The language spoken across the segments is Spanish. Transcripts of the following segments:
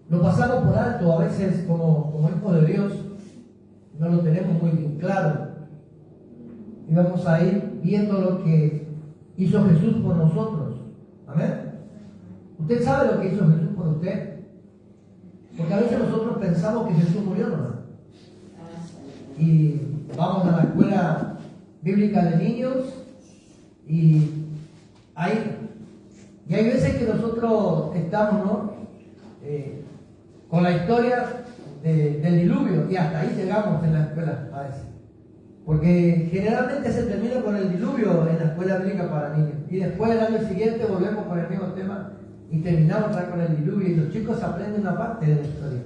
lo pasamos por alto a veces como hijos de Dios, no lo tenemos muy bien claro. Y vamos a ir viendo lo que hizo Jesús por nosotros. Amén. ¿Usted sabe lo que hizo Jesús por usted? Porque a veces nosotros pensamos que Jesús murió, ¿no? Y vamos a la escuela bíblica de niños y hay veces que nosotros estamos, ¿no? Con la historia del diluvio, y hasta ahí llegamos en la escuela a veces. Porque generalmente se termina con el diluvio en la escuela bíblica para niños. Y después el año siguiente volvemos con el mismo tema y terminamos otra con el diluvio. Y los chicos aprenden una parte de la historia.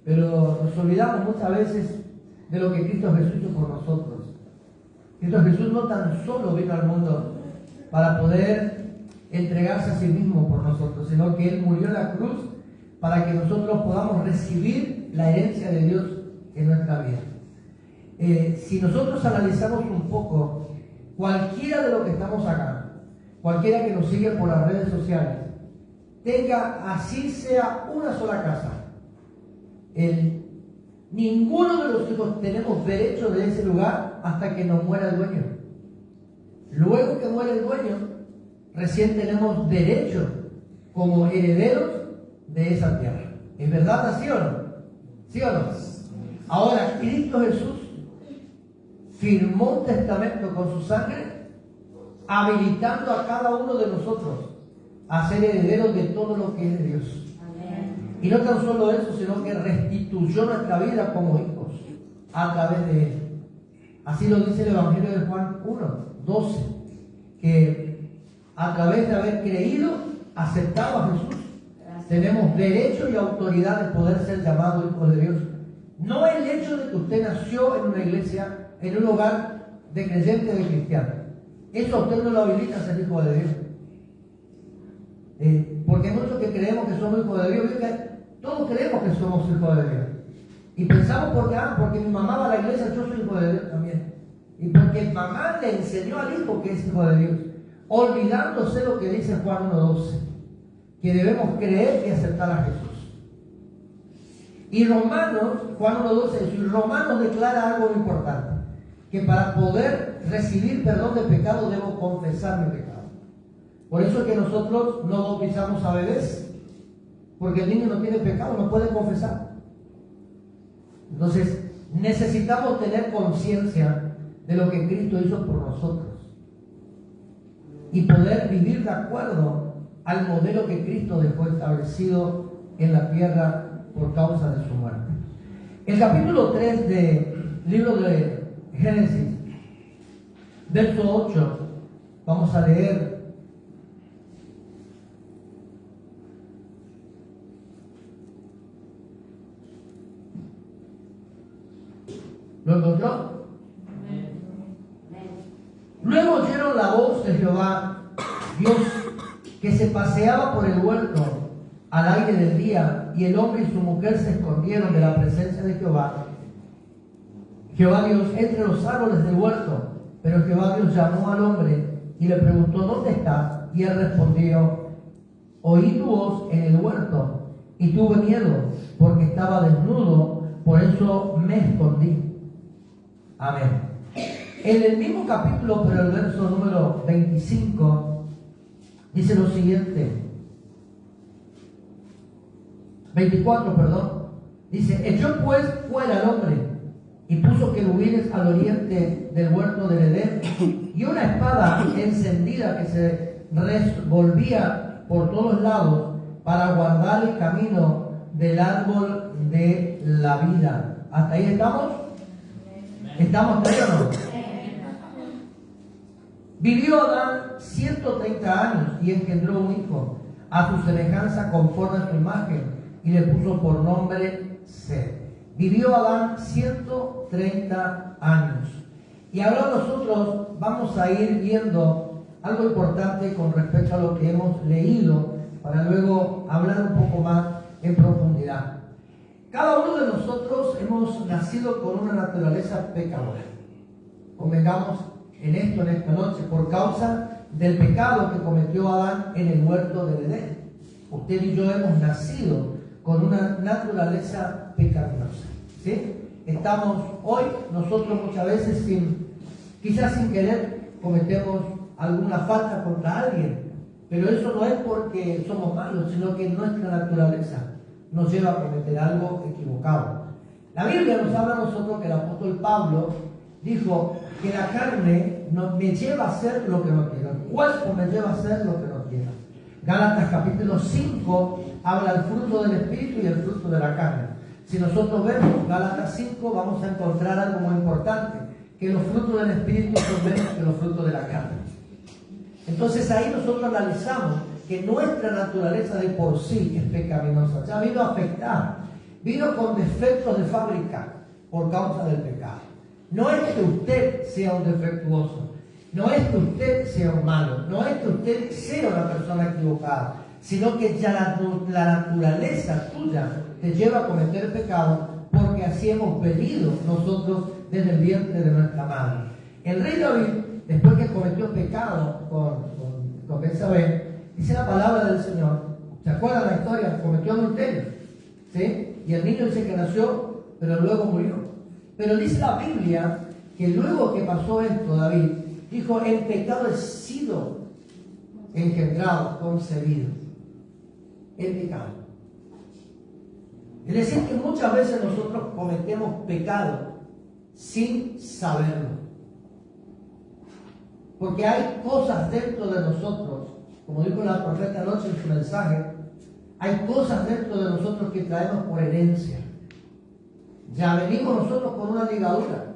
Pero nos olvidamos muchas veces de lo que Cristo Jesús hizo por nosotros. Cristo Jesús no tan solo vino al mundo para poder entregarse a sí mismo por nosotros, sino que Él murió en la cruz para que nosotros podamos recibir la herencia de Dios en nuestra vida. Si nosotros analizamos un poco, cualquiera de los que estamos acá, cualquiera que nos sigue por las redes sociales, tenga así sea una sola casa, ninguno de los hijos tenemos derecho de ese lugar hasta que nos muera el dueño. Luego que muere el dueño, recién tenemos derecho como herederos de esa tierra. ¿Es verdad así o no? ¿Sí o no? Ahora, Cristo Jesús firmó un testamento con su sangre, habilitando a cada uno de nosotros a ser herederos de todo lo que es de Dios. Amén. Y no tan solo eso, sino que restituyó nuestra vida como hijos a través de Él. Así lo dice el Evangelio de Juan 1:12, que a través de haber creído, aceptado a Jesús, tenemos derecho y autoridad de poder ser llamados hijos de Dios. No el hecho de que usted nació en una iglesia, en un hogar de creyentes, de cristianos. Eso a usted no lo habilita a ser hijo de Dios. Porque hay muchos que creemos que somos hijos de Dios. Todos creemos que somos hijos de Dios. Y pensamos porque mi mamá va a la iglesia, yo soy hijo de Dios también. Y porque mamá le enseñó al hijo que es hijo de Dios. Olvidándose lo que dice Juan 1:12. Que debemos creer y aceptar a Jesús. Y Romanos, Juan 1:12, y Romanos declara algo muy importante. Que para poder recibir perdón de pecado debo confesar mi pecado. Por eso es que nosotros no bautizamos a bebés, porque el niño no tiene pecado, no puede confesar. Entonces, necesitamos tener conciencia de lo que Cristo hizo por nosotros y poder vivir de acuerdo al modelo que Cristo dejó establecido en la tierra por causa de su muerte. El capítulo 3 del libro de Génesis, verso 8, vamos a leer. ¿Lo encontró? Luego oyeron la voz de Jehová, Dios, que se paseaba por el huerto al aire del día, y el hombre y su mujer se escondieron de la presencia de Jehová. Jehová Dios entre los árboles del huerto, pero Jehová Dios llamó al hombre y le preguntó: ¿dónde estás? Y él respondió: oí tu voz en el huerto y tuve miedo porque estaba desnudo, por eso me escondí. Amén. En el mismo capítulo, pero el verso número 25, dice lo siguiente. 24, perdón. Dice: echó pues fuera al hombre y puso querubines al oriente del huerto del Edén y una espada encendida que se revolvía por todos lados para guardar el camino del árbol de la vida. ¿Hasta ahí estamos? ¿Estamos ahí o no? Vivió Adán 130 años y engendró un hijo a su semejanza conforme a su imagen y le puso por nombre Set. Vivió Adán 130 años. Y ahora nosotros vamos a ir viendo algo importante con respecto a lo que hemos leído para luego hablar un poco más en profundidad. Cada uno de nosotros hemos nacido con una naturaleza pecadora. Convengamos en esto, en esta noche, por causa del pecado que cometió Adán en el huerto del Edén. usted y yo hemos nacido con una naturaleza pecaminosa, ¿sí? Estamos hoy, nosotros muchas veces quizás sin querer cometemos alguna falta contra alguien, pero eso no es porque somos malos, sino que nuestra naturaleza nos lleva a cometer algo equivocado. La Biblia nos habla a nosotros que el apóstol Pablo dijo que la carne me lleva a hacer lo que no quiero, el cuerpo me lleva a hacer lo que no quiero. Gálatas capítulo 5 habla del fruto del Espíritu y el fruto de la carne. Si nosotros vemos Gálatas 5 vamos a encontrar algo muy importante, que los frutos del Espíritu son menos que los frutos de la carne. Entonces ahí nosotros analizamos que nuestra naturaleza de por sí es pecaminosa, ya vino a afectar, vino con defectos de fábrica por causa del pecado. No es que usted sea un defectuoso, no es que usted sea un malo, no es que usted sea una persona equivocada, sino que ya la naturaleza tuya te lleva a cometer pecado, porque así hemos venido nosotros desde el vientre de nuestra madre. El rey David, después que cometió pecado con Betsabé, dice la palabra del Señor, ¿se acuerdan la historia? Cometió adulterio, ¿sí? Y el niño dice que nació, pero luego murió. Pero dice la Biblia que luego que pasó esto, David dijo, el pecado he sido engendrado, concebido. El pecado. Es decir, que muchas veces nosotros cometemos pecado sin saberlo. Porque hay cosas dentro de nosotros, como dijo la profeta anoche en su mensaje, hay cosas dentro de nosotros que traemos por herencia. Ya venimos nosotros con una ligadura.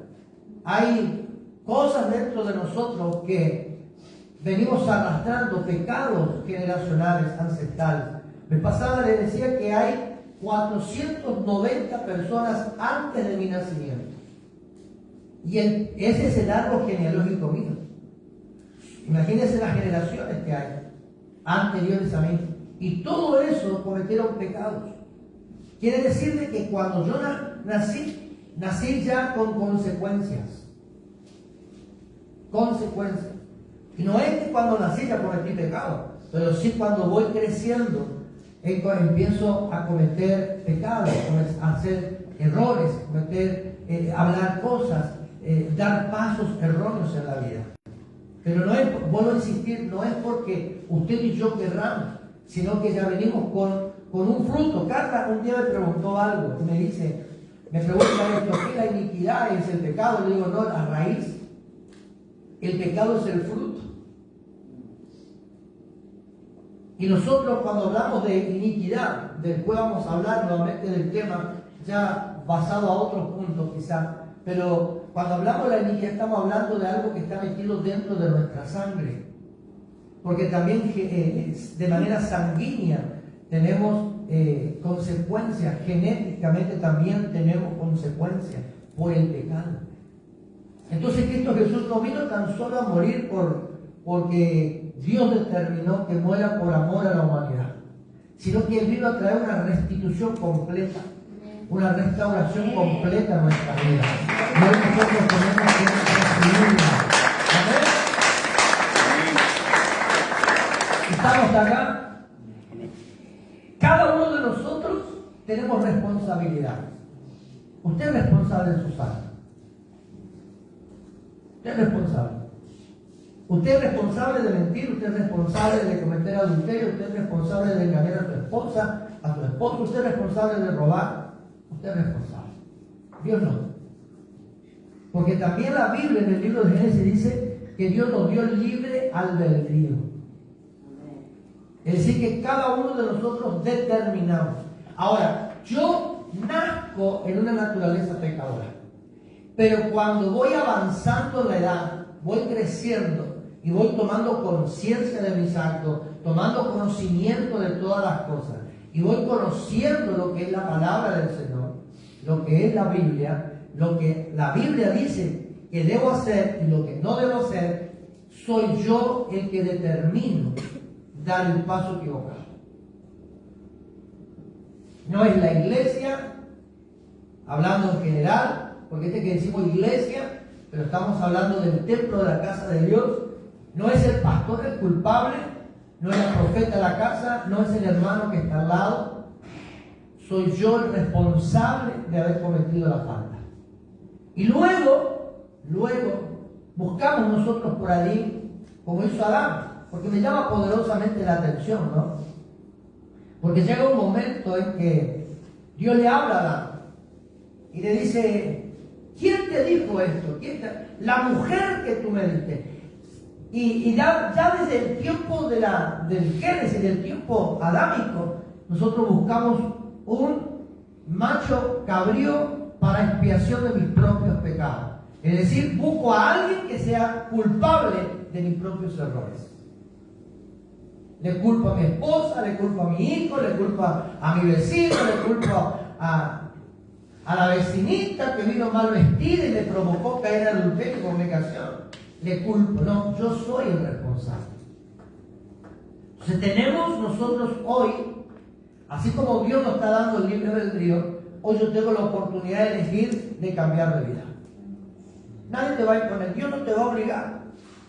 Hay cosas dentro de nosotros que venimos arrastrando, pecados generacionales, ancestrales. Me pasaba, le decía que hay 490 personas antes de mi nacimiento. Y ese es el árbol genealógico mío. Imagínense las generaciones que hay anteriores a mí. Y todo eso cometieron pecados. Quiere decir de que cuando yo nací ya con consecuencias. Consecuencias. Y no es que cuando nací ya cometí pecado, pero sí cuando voy creciendo empiezo a cometer pecados, a hacer errores, hablar cosas, dar pasos erróneos en la vida. Pero no es, vuelvo a insistir, no es porque usted y yo querramos, sino que ya venimos con un fruto. Carla un día me preguntó algo, y me pregunta esto, ¿qué es la iniquidad? ¿Es el pecado? Le digo, no, la raíz. El pecado es el fruto. Y nosotros cuando hablamos de iniquidad, después vamos a hablar nuevamente del tema, ya basado a otros puntos quizás, pero cuando hablamos de la iniquidad estamos hablando de algo que está metido dentro de nuestra sangre. Porque también de manera sanguínea tenemos consecuencias, genéticamente también tenemos consecuencias por el pecado. Entonces Cristo Jesús no vino tan solo a morir porque Dios determinó que muera por amor a la humanidad, sino que Él vino a traer una restitución completa, una restauración completa a nuestra vida. Y hoy nosotros tenemos que recibirla. ¿Amén? ¿Estamos acá? Cada uno de nosotros tenemos responsabilidades. Usted es responsable de sus actos. Usted es responsable. Usted es responsable de mentir, usted es responsable de cometer adulterio, usted es responsable de engañar a su esposa, a su esposo, usted es responsable de robar, usted es responsable. Dios no. Porque también la Biblia en el libro de Génesis dice que Dios nos dio libre albedrío. Es decir, que cada uno de nosotros determinamos. Ahora, yo nazco en una naturaleza pecadora, pero cuando voy avanzando en la edad, voy creciendo y voy tomando conciencia de mis actos, tomando conocimiento de todas las cosas, y voy conociendo lo que es la palabra del Señor, lo que es la Biblia, lo que la Biblia dice que debo hacer y lo que no debo hacer, soy yo el que determino dar el paso equivocado. No es la iglesia, hablando en general, porque que decimos iglesia, pero estamos hablando del templo de la casa de Dios. No es el pastor el culpable, no es la profeta de la casa, no es el hermano que está al lado. Soy yo el responsable de haber cometido la falta. Y luego, buscamos nosotros por allí, como hizo Adán, porque me llama poderosamente la atención, ¿no? Porque llega un momento en que Dios le habla a Adán y le dice: ¿quién te dijo esto? La mujer que tú me diste. Y ya desde el tiempo del Génesis, del tiempo adámico, nosotros buscamos un macho cabrío para expiación de mis propios pecados. Es decir, busco a alguien que sea culpable de mis propios errores. Le culpo a mi esposa, le culpo a mi hijo, le culpo a mi vecino, le culpo a la vecinita que vino mal vestida y le provocó caer en adulterio y fornicación. Le culpo. No, yo soy el responsable. Entonces tenemos nosotros hoy, así como Dios nos está dando el libre albedrío, hoy yo tengo la oportunidad de elegir de cambiar de vida. Nadie te va a imponer. Dios no te va a obligar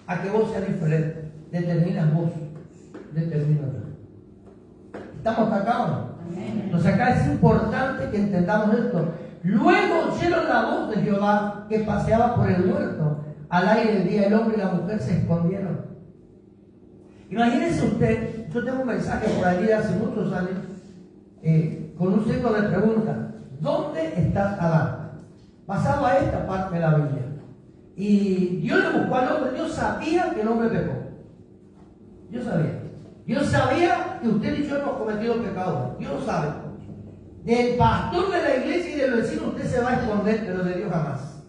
a que vos seas diferente. Determinas vos. Determina yo. ¿Estamos acá o no? Entonces acá es importante que entendamos esto. Luego oyeron la voz de Jehová que paseaba por el huerto. Al aire del día el hombre y la mujer se escondieron. Imagínense usted, yo tengo un mensaje por allí de hace muchos años, con un signo de pregunta: ¿dónde estás, Adán? Basado a esta parte de la Biblia. Y Dios le buscó al hombre. Dios sabía que el hombre pecó. Dios sabía. Dios sabía que usted y yo hemos cometido pecados. Dios lo sabe. Del pastor de la iglesia y del vecino usted se va a esconder, pero de Dios jamás.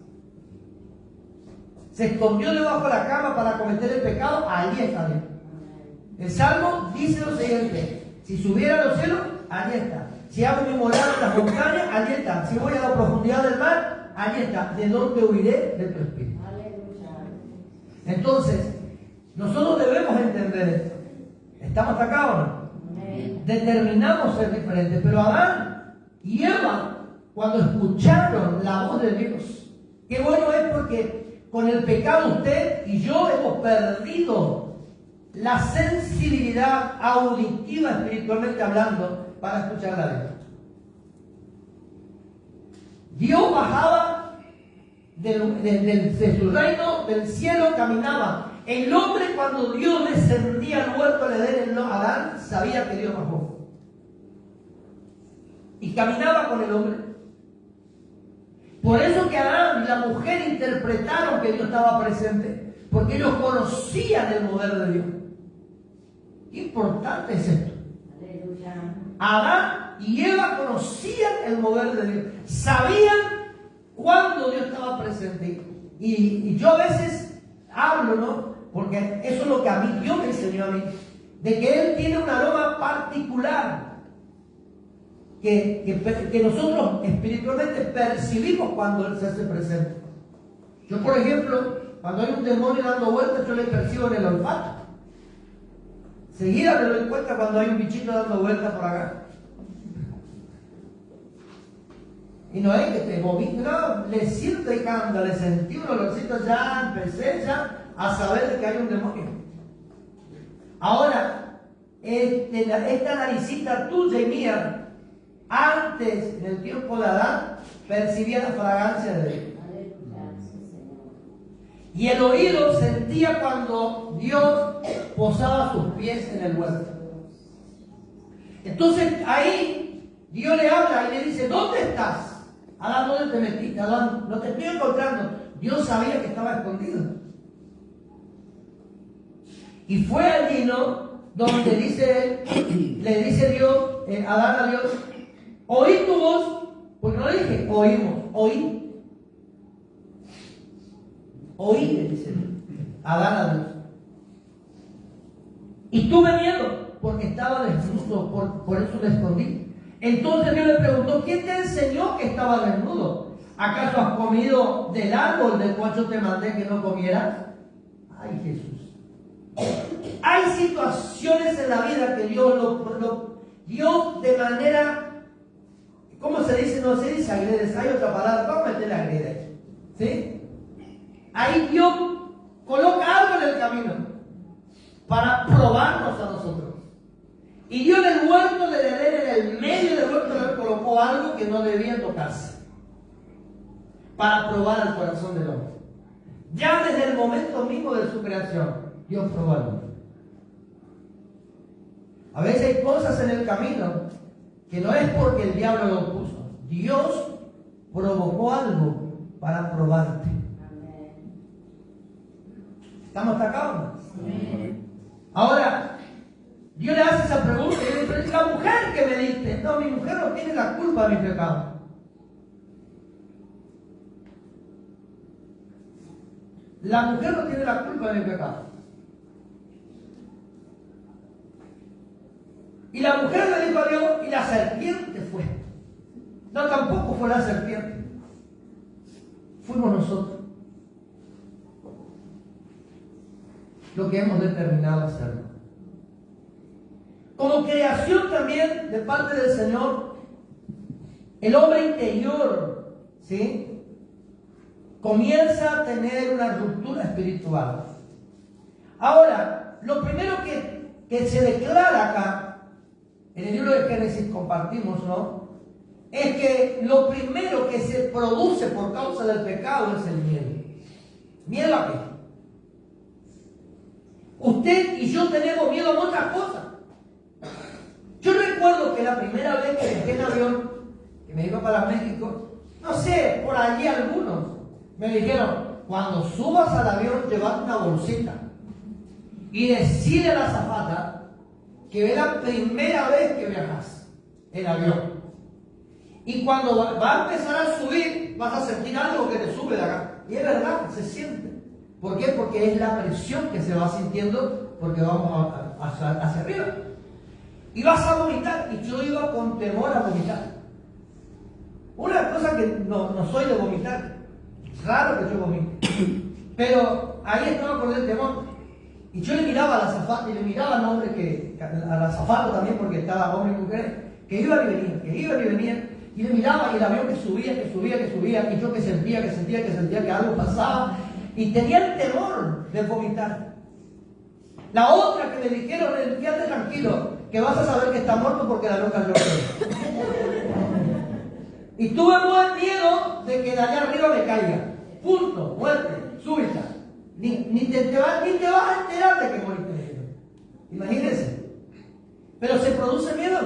Se escondió debajo de la cama para cometer el pecado, allí está Dios. El Salmo dice lo siguiente: si subiera a los cielos, allí está. Si hago mi morada en las montañas, allí está. Si voy a la profundidad del mar, allí está. ¿De dónde huiré? De tu espíritu. Entonces, nosotros debemos entender esto. ¿Estamos hasta acá o no? Determinamos ser diferentes. Pero Adán y Eva, cuando escucharon la voz de Dios, qué bueno es, porque con el pecado usted y yo hemos perdido la sensibilidad auditiva, espiritualmente hablando, para escuchar la Dios. Dios bajaba de su reino, del cielo, caminaba. El hombre, cuando Dios descendía al huerto al Edén, Adán sabía que Dios bajó. Y caminaba con el hombre. Por eso que Adán y la mujer interpretaron que Dios estaba presente, porque ellos conocían el mover de Dios. Qué importante es esto. Aleluya. Adán y Eva conocían el mover de Dios, sabían cuándo Dios estaba presente. Y yo a veces hablo, ¿no? Porque eso es lo que a mí Dios me enseñó a mí, de que Él tiene un aroma particular que nosotros espiritualmente percibimos cuando Él se hace presente. Yo, por ejemplo, cuando hay un demonio dando vueltas, yo le percibo en el olfato. Seguida me doy cuenta cuando hay un bichito dando vueltas por acá. Y no es que te vomita, no, le siento y cambia, le sentí un olorcito, ya empecé a saber de que hay un demonio. Ahora, esta naricita tuya y mía, antes, en el tiempo de Adán, percibía la fragancia de Dios. Y el oído sentía cuando Dios posaba sus pies en el huerto. Entonces ahí Dios le habla y le dice: ¿dónde estás? Adán, ¿dónde te metiste? Adán, no te estoy encontrando. Dios sabía que estaba escondido. Y fue allí, ¿no?, donde le dice Dios, Adán a Dios: oí tu voz, porque no le dije oímos, oí. Oí, le dice Adán a Dios. Y tuve miedo, porque estaba desnudo, por eso me escondí. Entonces Dios le preguntó: ¿quién te enseñó que estaba desnudo? ¿Acaso has comido del árbol del cual yo te mandé que no comieras? Ay, Jesús. Hay situaciones en la vida que Dios de manera, ¿cómo se dice? No se dice agredes, hay otra palabra, vamos a meterle agredes, ¿sí? Ahí Dios coloca algo en el camino. para probarnos a nosotros. Y Dios en el huerto del Edén, en el medio del huerto del Edén, colocó algo que no debía tocarse, para probar al corazón del hombre. Ya desde el momento mismo de su creación, Dios probó al hombre. A veces hay cosas en el camino que no es porque el diablo lo puso. Dios provocó algo para probarte. ¿Estamos hasta acá o no? Sí. Ahora, Dios le hace esa pregunta y le dice, la mujer que me diste. No, mi mujer no tiene la culpa de mi pecado. La mujer no tiene la culpa de mi pecado. Y la mujer le dijo a Dios, y la serpiente fue. No, tampoco fue la serpiente. Fuimos nosotros. Lo que hemos determinado hacerlo. Como creación también de parte del Señor, el hombre interior, ¿sí?, comienza a tener una ruptura espiritual. Ahora, lo primero que se declara acá, en el libro de Génesis compartimos, ¿no?, es que lo primero que se produce por causa del pecado es el miedo. ¿Miedo a qué? Usted y yo tenemos miedo a muchas cosas. Yo recuerdo que la primera vez que viajé en avión, que me iba para México, no sé, por allí algunos me dijeron, cuando subas al avión, llevate una bolsita y decirle a la azafata que es la primera vez que viajas en avión. Y cuando va a empezar a subir, vas a sentir algo que te sube de acá. Y es verdad, se siente. ¿Por qué? Porque es la presión que se va sintiendo porque vamos hacia arriba. Y vas a vomitar. Y yo iba con temor a vomitar. Una cosa que no soy de vomitar. Es raro que yo vomite. Pero ahí estaba con el temor. Y yo le miraba a la azafata y le miraba al hombre a la azafata también, porque estaba hombre y mujer, que iban y venían, que iban y venían. Y le miraba y el avión que subía, y yo que sentía que algo pasaba. Y tenía el temor de vomitar. La otra que me dijeron, quédate tranquilo, que vas a saber que está muerto porque el avión cayó. Y tuve buen miedo de que de allá arriba me caiga. Punto, muerte, súbita. Ni te vas a enterar de que moriste. Imagínense. Pero ¿se produce miedo?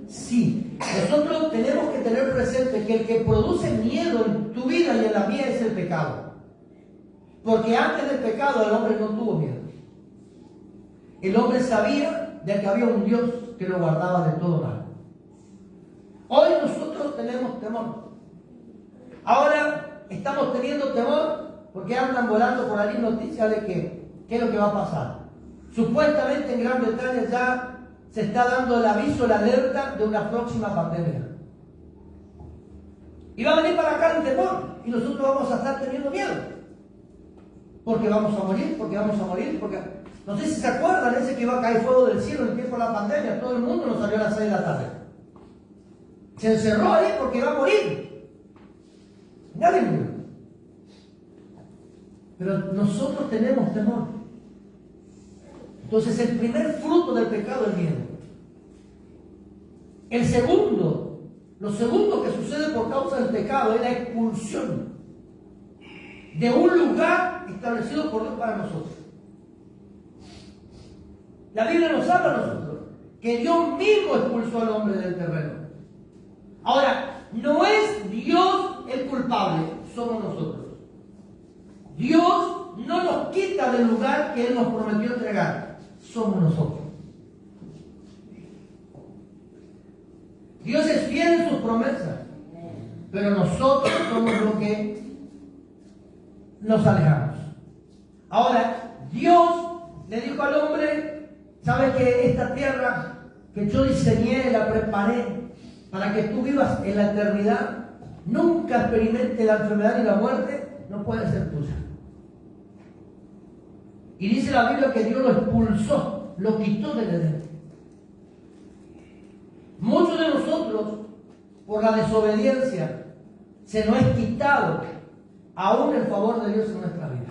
Sí. Nosotros tenemos que tener presente que el que produce miedo en tu vida y en la mía es el pecado. Porque antes del pecado el hombre no tuvo miedo. El hombre sabía de que había un Dios que lo guardaba de todo mal. Hoy nosotros tenemos temor. Ahora estamos teniendo temor porque andan volando por ahí noticias de que qué es lo que va a pasar. Supuestamente en Gran Bretaña ya se está dando el aviso, la alerta de una próxima pandemia. Y va a venir para acá el temor y nosotros vamos a estar teniendo miedo. Porque vamos a morir, porque no sé si se acuerdan ese que iba a caer fuego del cielo en el tiempo de la pandemia. Todo el mundo nos salió a las 6 de la tarde. Se encerró ahí porque iba a morir. Nadie murió. Pero nosotros tenemos temor. Entonces el primer fruto del pecado es el miedo. Lo segundo que sucede por causa del pecado es la expulsión de un lugar establecido por Dios para nosotros. La Biblia nos habla a nosotros que Dios mismo expulsó al hombre del terreno. Ahora, no es Dios el culpable, somos nosotros. Dios no nos quita del lugar que Él nos prometió entregar, somos nosotros. Dios es fiel en sus promesas, pero nosotros somos los que nos alejamos. Ahora, Dios le dijo al hombre, ¿sabes que esta tierra que yo diseñé, la preparé para que tú vivas en la eternidad, nunca experimente la enfermedad y la muerte, no puede ser tuya? Y dice la Biblia que Dios lo expulsó, lo quitó del Edén. Muchos de nosotros, por la desobediencia, se nos es quitado aún el favor de Dios en nuestra vida.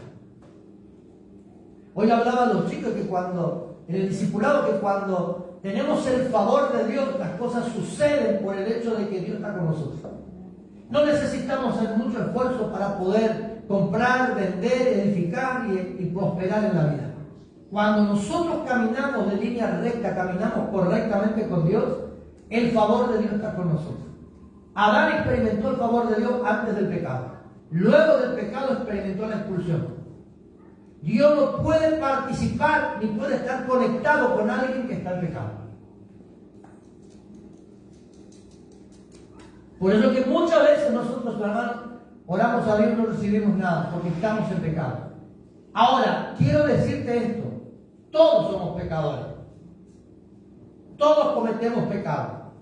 Hoy hablaba a los chicos que en el discipulado, que cuando tenemos el favor de Dios, las cosas suceden por el hecho de que Dios está con nosotros. No necesitamos hacer mucho esfuerzo para poder comprar, vender, edificar y prosperar en la vida. Cuando nosotros caminamos de línea recta, caminamos correctamente con Dios, el favor de Dios está con nosotros. Adán experimentó el favor de Dios antes del pecado. Luego del pecado experimentó la expulsión. Dios no puede participar ni puede estar conectado con alguien que está en pecado. Por eso que muchas veces nosotros, hermanos, oramos a Dios y no recibimos nada, porque estamos en pecado. Ahora, quiero decirte esto. Todos somos pecadores. Todos cometemos pecado.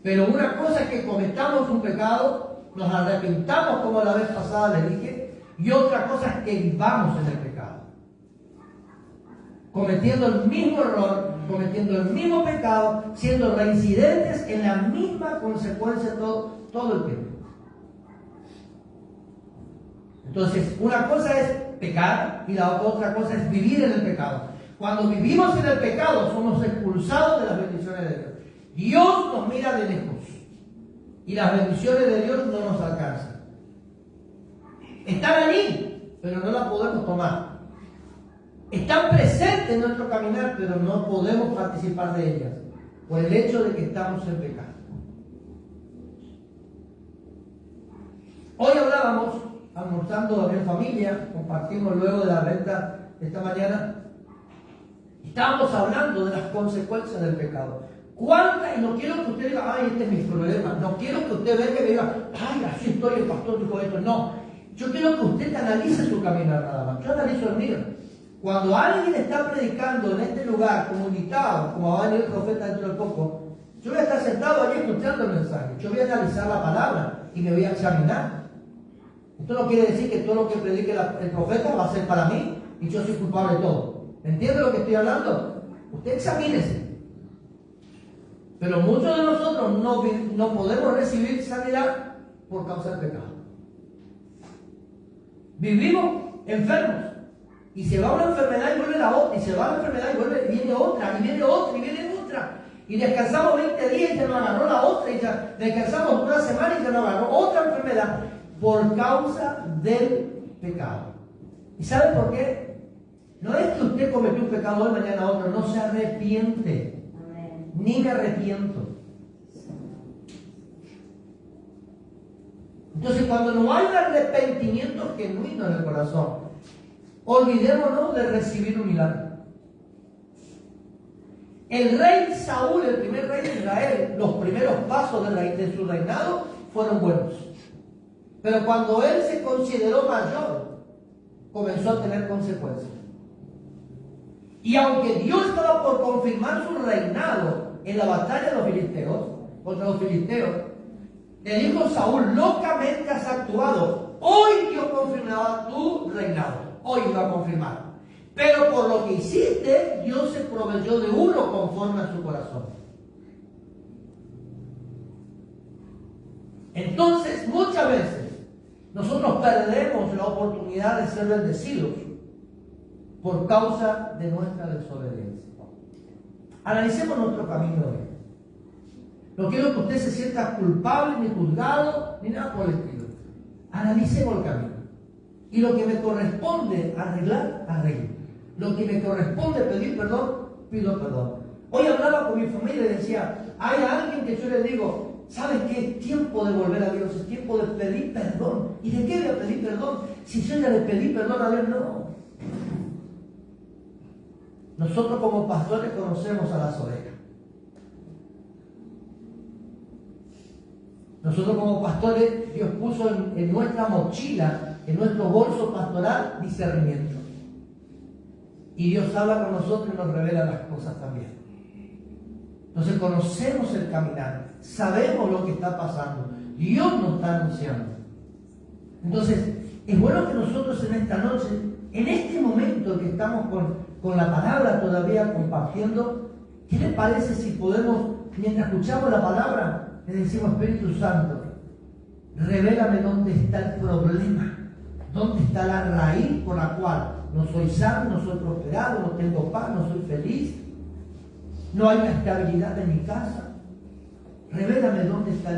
Pero una cosa es que cometamos un pecado, nos arrepintamos como la vez pasada le dije, y otra cosa es que vivamos en el pecado. Cometiendo el mismo error, cometiendo el mismo pecado, siendo reincidentes en la misma consecuencia todo el tiempo. Entonces, una cosa es pecar y la otra cosa es vivir en el pecado. Cuando vivimos en el pecado, somos expulsados de las bendiciones de Dios. Dios nos mira de lejos y las bendiciones de Dios no nos alcanzan. Están allí, pero no las podemos tomar. Están presentes en nuestro caminar, pero no podemos participar de ellas por el hecho de que estamos en pecado. Hoy hablábamos, almorzando en familia, compartimos luego de la venta esta mañana, estábamos hablando de las consecuencias del pecado. ¿Cuántas? Y no quiero que usted diga, ay, este es mi problema. No quiero que usted vea que me diga, ay, así estoy, el pastor dijo esto. No, yo quiero que usted analice su caminar nada más. Yo analizo el mío. Cuando alguien está predicando en este lugar como invitado, como va a venir el profeta dentro de poco, yo voy a estar sentado allí escuchando el mensaje. Yo voy a analizar la palabra y me voy a examinar. Esto no quiere decir que todo lo que predique el profeta va a ser para mí y yo soy culpable de todo. ¿Entiende lo que estoy hablando? Usted examínese. Pero muchos de nosotros no podemos recibir sanidad por causa del pecado. Vivimos enfermos. Y se va una enfermedad y vuelve la otra. Y se va la enfermedad y viene otra. Y viene otra. Y viene otra. Y descansamos 20 días y ya nos agarró la otra. Y ya descansamos una semana y ya nos agarró otra enfermedad. Por causa del pecado. ¿Y sabe por qué? No es que usted cometió un pecado hoy, mañana otro. No se arrepiente. Ni me arrepiento. Entonces, cuando no hay un arrepentimiento genuino en el corazón, olvidémonos de recibir un milagro. El rey Saúl, el primer rey de Israel, los primeros pasos de su reinado fueron buenos. Pero cuando él se consideró mayor, comenzó a tener consecuencias. Y aunque Dios estaba por confirmar su reinado en la batalla de los filisteos, contra los filisteos, le dijo Saúl, locamente has actuado. Hoy Dios confirmaba tu reinado. Hoy va a confirmar. Pero por lo que hiciste, Dios se proveyó de uno conforme a su corazón. Entonces, muchas veces, nosotros perdemos la oportunidad de ser bendecidos por causa de nuestra desobediencia. Analicemos nuestro camino hoy. No quiero que usted se sienta culpable, ni juzgado, ni nada por el estilo. Analicemos el camino. Y lo que me corresponde arreglar, arreglo. Lo que me corresponde pedir perdón, pido perdón. Hoy hablaba con mi familia y decía, hay alguien que yo le digo, ¿sabes qué? Es tiempo de volver a Dios, es tiempo de pedir perdón. ¿Y de qué voy a pedir perdón? Si yo ya le pedí perdón a Dios, no. Nosotros como pastores conocemos a las ovejas. Nosotros como pastores, Dios puso en nuestra mochila, en nuestro bolso pastoral, discernimiento. Y Dios habla con nosotros y nos revela las cosas también. Entonces conocemos el caminar, sabemos lo que está pasando. Dios nos está anunciando. Entonces, es bueno que nosotros en esta noche, en este momento que estamos con la palabra todavía compartiendo, ¿qué le parece si podemos, mientras escuchamos la palabra, le decimos, Espíritu Santo, revélame dónde está el problema? ¿Dónde está la raíz por la cual no soy sano, no soy prosperado, no tengo paz, no soy feliz? No hay una estabilidad en mi casa. Revélame dónde está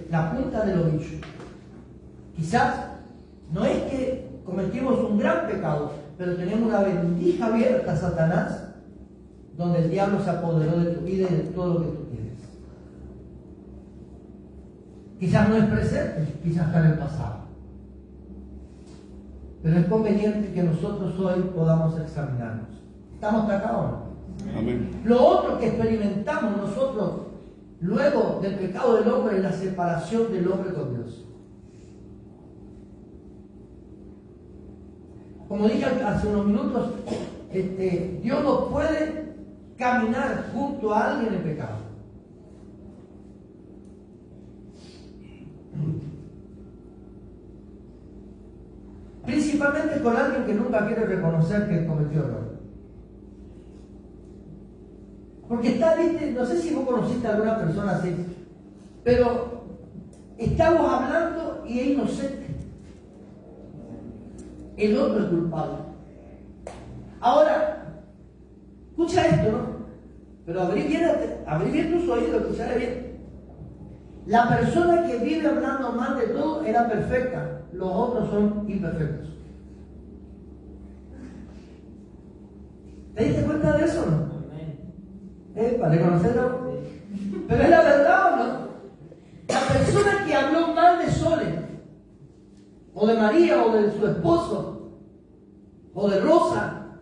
la punta del ovillo. Quizás no es que cometimos un gran pecado, pero tenemos una vendija abierta a Satanás, donde el diablo se apoderó de tu vida y de todo lo que tú tienes. Quizás no es presente, quizás está en el pasado. Pero es conveniente que nosotros hoy podamos examinarnos. ¿Estamos hasta acá o no? Amén. Lo otro que experimentamos nosotros luego del pecado del hombre es la separación del hombre con Dios. Como dije hace unos minutos, Dios no puede caminar junto a alguien en pecado. Principalmente con alguien que nunca quiere reconocer que cometió error. Porque está, ¿viste? No sé si vos conociste a alguna persona así, pero estamos hablando y es inocente. El otro es culpable. Ahora, escucha esto, ¿no? Pero abrí bien tus oídos, escuchar bien. La persona que vive hablando mal de todo era perfecta, los otros son imperfectos. ¿Te diste cuenta de eso o no? Para reconocerlo. Pero es la verdad o no. La persona que habló mal de Sole, o de María, o de su esposo, o de Rosa,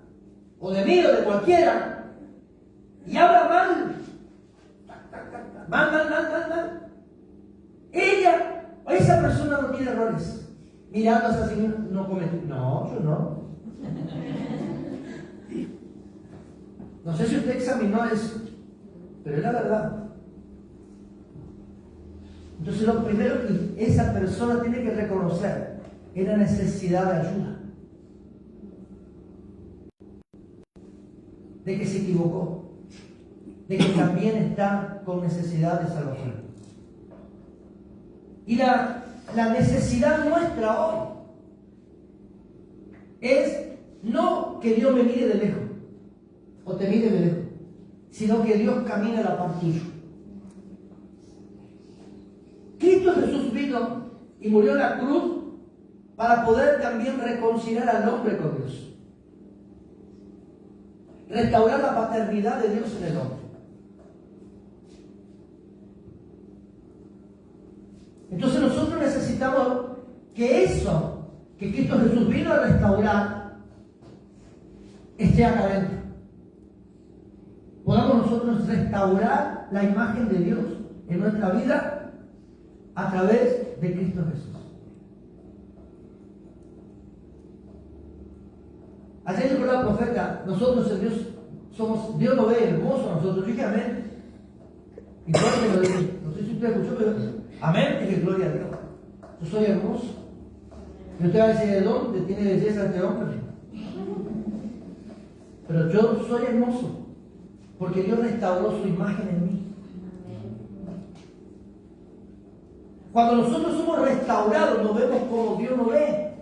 o de mí, o de cualquiera, y habla mal, mal. Ella, o esa persona no tiene errores. Mirándose así, no comete. No, yo no. No sé si usted examinó eso, pero es la verdad. Entonces lo primero que esa persona tiene que reconocer es la necesidad de ayuda. De que se equivocó. De que también está con necesidad de salvación. Y la necesidad nuestra hoy es no que Dios me mire de lejos o te mire de lejos, sino que Dios camine a la par tuyo. Cristo Jesús vino y murió en la cruz para poder también reconciliar al hombre con Dios, restaurar la paternidad de Dios en el hombre. Entonces nosotros necesitamos que eso que Cristo Jesús vino a restaurar esté acá adentro. Podamos nosotros restaurar la imagen de Dios en nuestra vida a través de Cristo Jesús. Ayer dijo la profeta, nosotros en Dios somos, Dios lo ve hermoso a nosotros. Yo dije amén. Y Dios me lo dice. No sé si usted escuchó, pero amén, dije gloria a Dios. Yo soy hermoso. Y usted va a decir, ¿de dónde tiene belleza este hombre? Pero yo soy hermoso porque Dios restauró su imagen en mí. Cuando nosotros somos restaurados, nos vemos como Dios nos ve,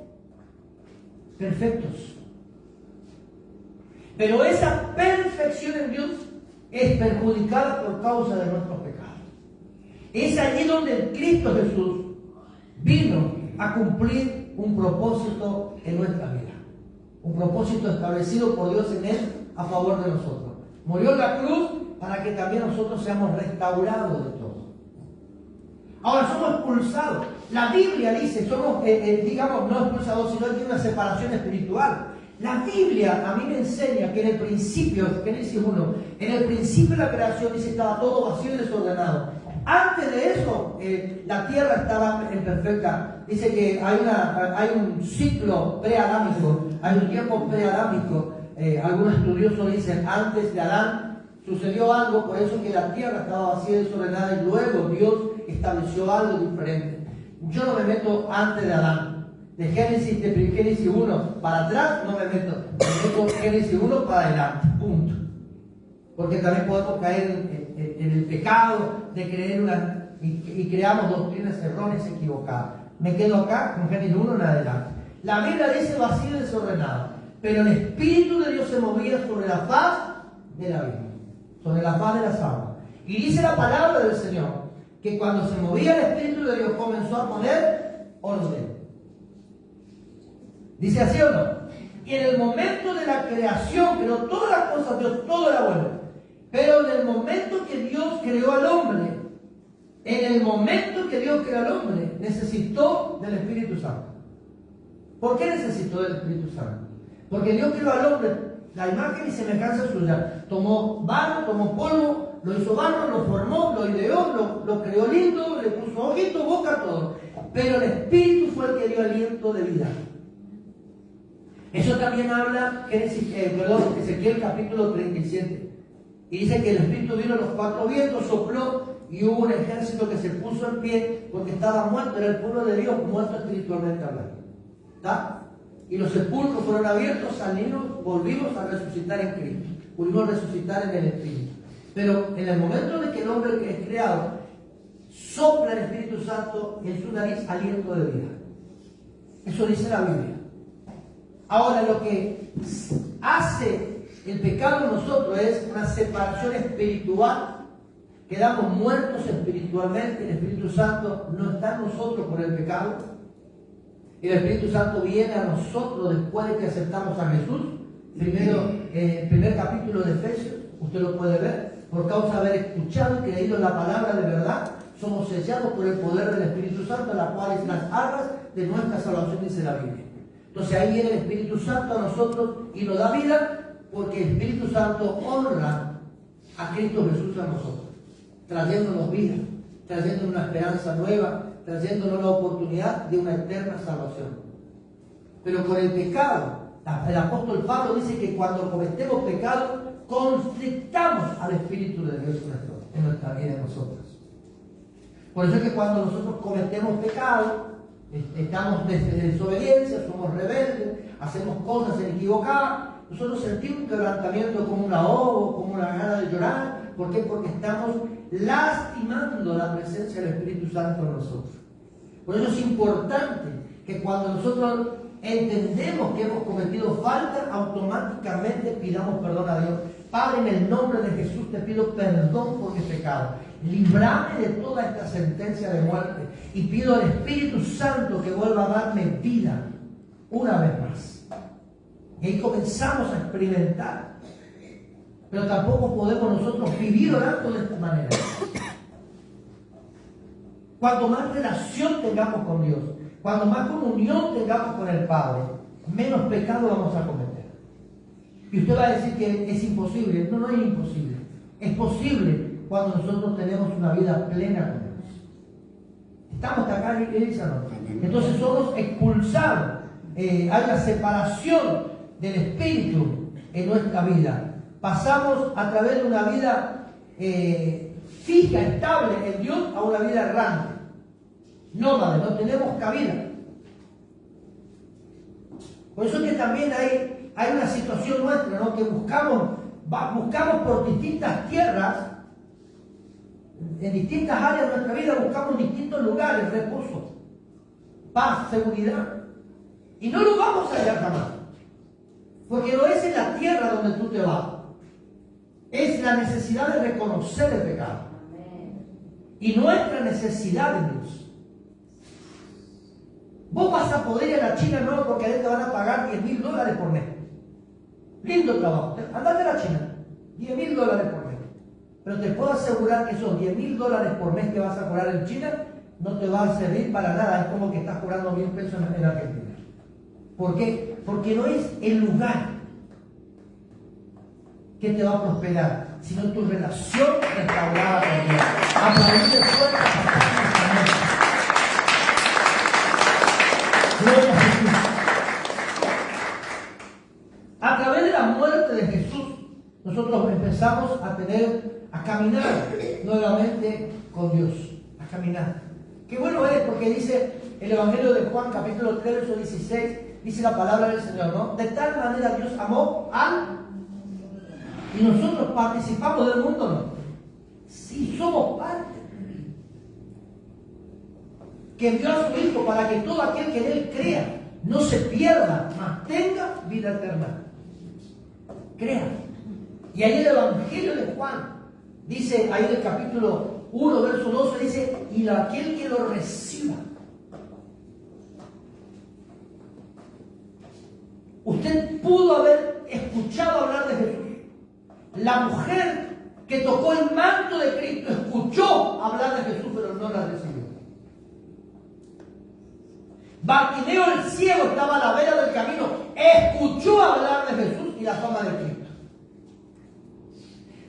perfectos. Pero esa perfección en Dios es perjudicada por causa de nuestros pecados. Es allí donde Cristo Jesús vino a cumplir un propósito en nuestra vida. Un propósito establecido por Dios en Él a favor de nosotros. Murió en la cruz para que también nosotros seamos restaurados de todo. Ahora somos expulsados. La Biblia dice, somos, digamos, no expulsados, sino que hay una separación espiritual. La Biblia a mí me enseña que en el principio, Génesis 1, en el principio de la creación dice que estaba todo vacío y desordenado. Antes de eso, la tierra estaba en perfecta. Dice que hay un ciclo preadámico, hay un tiempo preadámico. Algunos estudiosos dicen, antes de Adán sucedió algo, por eso que la tierra estaba vacía y desordenada, y luego Dios estableció algo diferente. Yo no me meto antes de Adán. De Génesis 1 para atrás no me meto Génesis 1 para adelante, punto. Porque también podemos caer en el pecado de creer y creamos doctrinas erróneas equivocadas. Me quedo acá con Génesis 1 en adelante. La Biblia dice vacío y desordenado, pero el Espíritu de Dios se movía sobre la faz de la vida, sobre la faz de las aguas. Y dice la palabra del Señor que cuando se movía el Espíritu de Dios comenzó a poner orden. ¿Dice así o no? Y en el momento de la creación, creó todas las cosas, Dios, todo era bueno. Pero en el momento que Dios creó al hombre, necesitó del Espíritu Santo. ¿Por qué necesitó del Espíritu Santo? Porque Dios creó al hombre, la imagen y semejanza suya. Tomó barro, tomó polvo, lo hizo barro, lo formó, lo ideó, lo creó lindo, le puso ojito, boca, todo. Pero el Espíritu fue el que dio aliento de vida. Eso también habla Ezequiel capítulo 37. Y dice que el Espíritu vino a los cuatro vientos, sopló y hubo un ejército que se puso en pie porque estaba muerto, era el pueblo de Dios, muerto espiritualmente hablando. ¿Está? Y los sepulcros fueron abiertos, salimos, volvimos a resucitar en Cristo. Pudimos resucitar en el Espíritu. Pero en el momento de que el hombre que es creado, sopla el Espíritu Santo en su nariz aliento de vida. Eso dice la Biblia. Ahora, lo que hace el pecado en nosotros es una separación espiritual. Quedamos muertos espiritualmente. El Espíritu Santo no está en nosotros por el pecado. El Espíritu Santo viene a nosotros después de que aceptamos a Jesús. Primero, primer capítulo de Efesios, usted lo puede ver. Por causa de haber escuchado y creído la palabra de verdad, somos sellados por el poder del Espíritu Santo, la cual es las arras de nuestra salvación, dice la Biblia. Entonces ahí viene el Espíritu Santo a nosotros y nos da vida, porque el Espíritu Santo honra a Cristo Jesús a nosotros, trayéndonos vida, trayéndonos una esperanza nueva, trayéndonos la oportunidad de una eterna salvación. Pero por el pecado, el apóstol Pablo dice que cuando cometemos pecado, constrictamos al Espíritu de Dios en nuestra vida, en nosotros. Por eso es que cuando nosotros cometemos pecado, estamos en desobediencia, somos rebeldes, hacemos cosas equivocadas, nosotros sentimos un quebrantamiento, como un ahogo, como una gana de llorar. ¿Por qué? Porque estamos lastimando la presencia del Espíritu Santo en nosotros. Por eso es importante que cuando nosotros entendemos que hemos cometido falta, automáticamente pidamos perdón a Dios. Padre, en el nombre de Jesús te pido perdón por mi pecado. Líbrame de toda esta sentencia de muerte. Y pido al Espíritu Santo que vuelva a darme vida una vez más. Y ahí comenzamos a experimentar. Pero tampoco podemos nosotros vivir orando de esta manera. Cuanto más relación tengamos con Dios, cuanto más comunión tengamos con el Padre, menos pecado vamos a cometer. Y usted va a decir que es imposible. No, no es imposible. Es posible cuando nosotros tenemos una vida plena con Dios. Estamos acá en la iglesia, ¿no? Entonces somos expulsados. Hay una separación del Espíritu en nuestra vida. Pasamos a través de una vida fija, estable en Dios, a una vida errante. Nómade, no tenemos cabida. Por eso es que también hay una situación nuestra, ¿no? Que buscamos por distintas tierras, en distintas áreas de nuestra vida, buscamos distintos lugares, reposo, paz, seguridad. Y no lo vamos a hallar jamás. Porque no es en la tierra donde tú te vas. Es la necesidad de reconocer el pecado. Y nuestra necesidad de Dios. Vos vas a poder ir a la China, no, porque ahí te van a pagar $10,000 por mes. Lindo trabajo. Andate a la China. $10,000 por mes. Pero te puedo asegurar que esos $10,000 por mes que vas a cobrar en China no te va a servir para nada. Es como que estás cobrando 1,000 pesos en Argentina. ¿Por qué? Porque no es el lugar que te va a prosperar, sino tu relación restaurada con Dios. A través de puertas Gloria a Jesús. A través de la muerte de Jesús, nosotros empezamos a caminar nuevamente con Dios. A caminar. Qué bueno es, porque dice el Evangelio de Juan, capítulo 3, verso 16, dice la palabra del Señor, ¿no? De tal manera Dios amó al... Y nosotros participamos del mundo, ¿no? Sí, somos parte. Que envió a su Hijo para que todo aquel que en Él crea no se pierda, mas tenga vida eterna. Crea. Y ahí el Evangelio de Juan dice, ahí en el capítulo 1, verso 12, dice, y aquel que lo reciba. Usted pudo haber escuchado hablar de Jesús. La mujer que tocó el manto de Cristo escuchó hablar de Jesús, pero no la recibió. Bartimeo el ciego estaba a la vera del camino, escuchó hablar de Jesús y la fama de Cristo.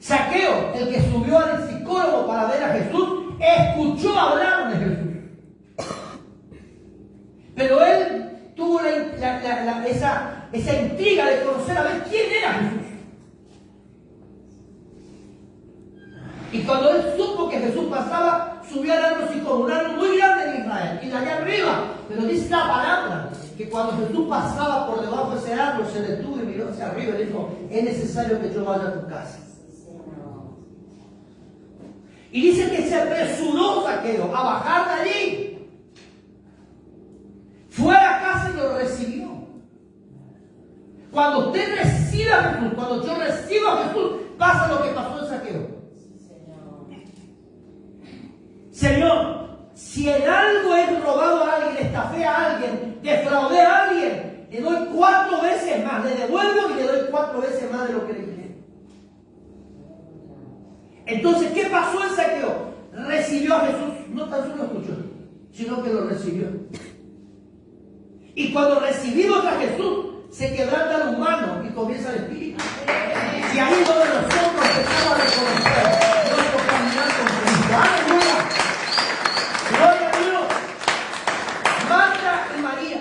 Zaqueo, el que subió al sicólogo para ver a Jesús, escuchó hablar de Jesús. Pero él tuvo esa intriga de conocer a ver quién era Jesús. Y cuando él supo que Jesús pasaba, subió al árbol sicómoro, un árbol muy grande en Israel, y de allá arriba. Pero dice la palabra que cuando Jesús pasaba por debajo de ese árbol, se detuvo y miró hacia arriba y dijo, es necesario que yo vaya a tu casa. Y dice que se apresuró Zaqueo a bajar de allí. Fue a la casa y lo recibió. Cuando usted recibe a Jesús, cuando yo recibo a Jesús, pasa lo que pasó en Zaqueo. Señor, si en algo he robado a alguien, estafé a alguien, defraudé a alguien, le doy 4 veces más, le devuelvo y le doy 4 veces más de lo que le dije. Entonces, ¿qué pasó en Zaqueo? Recibió a Jesús, no tan solo escuchó, sino que lo recibió. Y cuando recibimos a Jesús, se quebranta el humano y comienza el espíritu. Y ahí es donde nosotros empezamos a reconocer nuestro caminar con Cristo. ¡Aleluya! ¡Gloria a Dios! Marta y María,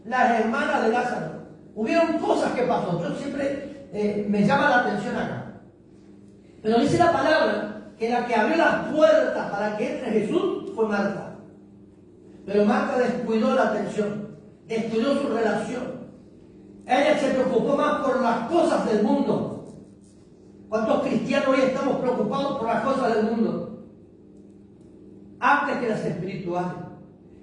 las hermanas de Lázaro, hubieron cosas que pasó. Yo siempre me llama la atención acá. Pero dice la palabra que la que abrió las puertas para que entre Jesús fue Marta. Pero Marta descuidó la atención, descuidó su relación. Ella se preocupó más por las cosas del mundo. ¿Cuántos cristianos hoy estamos preocupados por las cosas del mundo? Antes que las espirituales.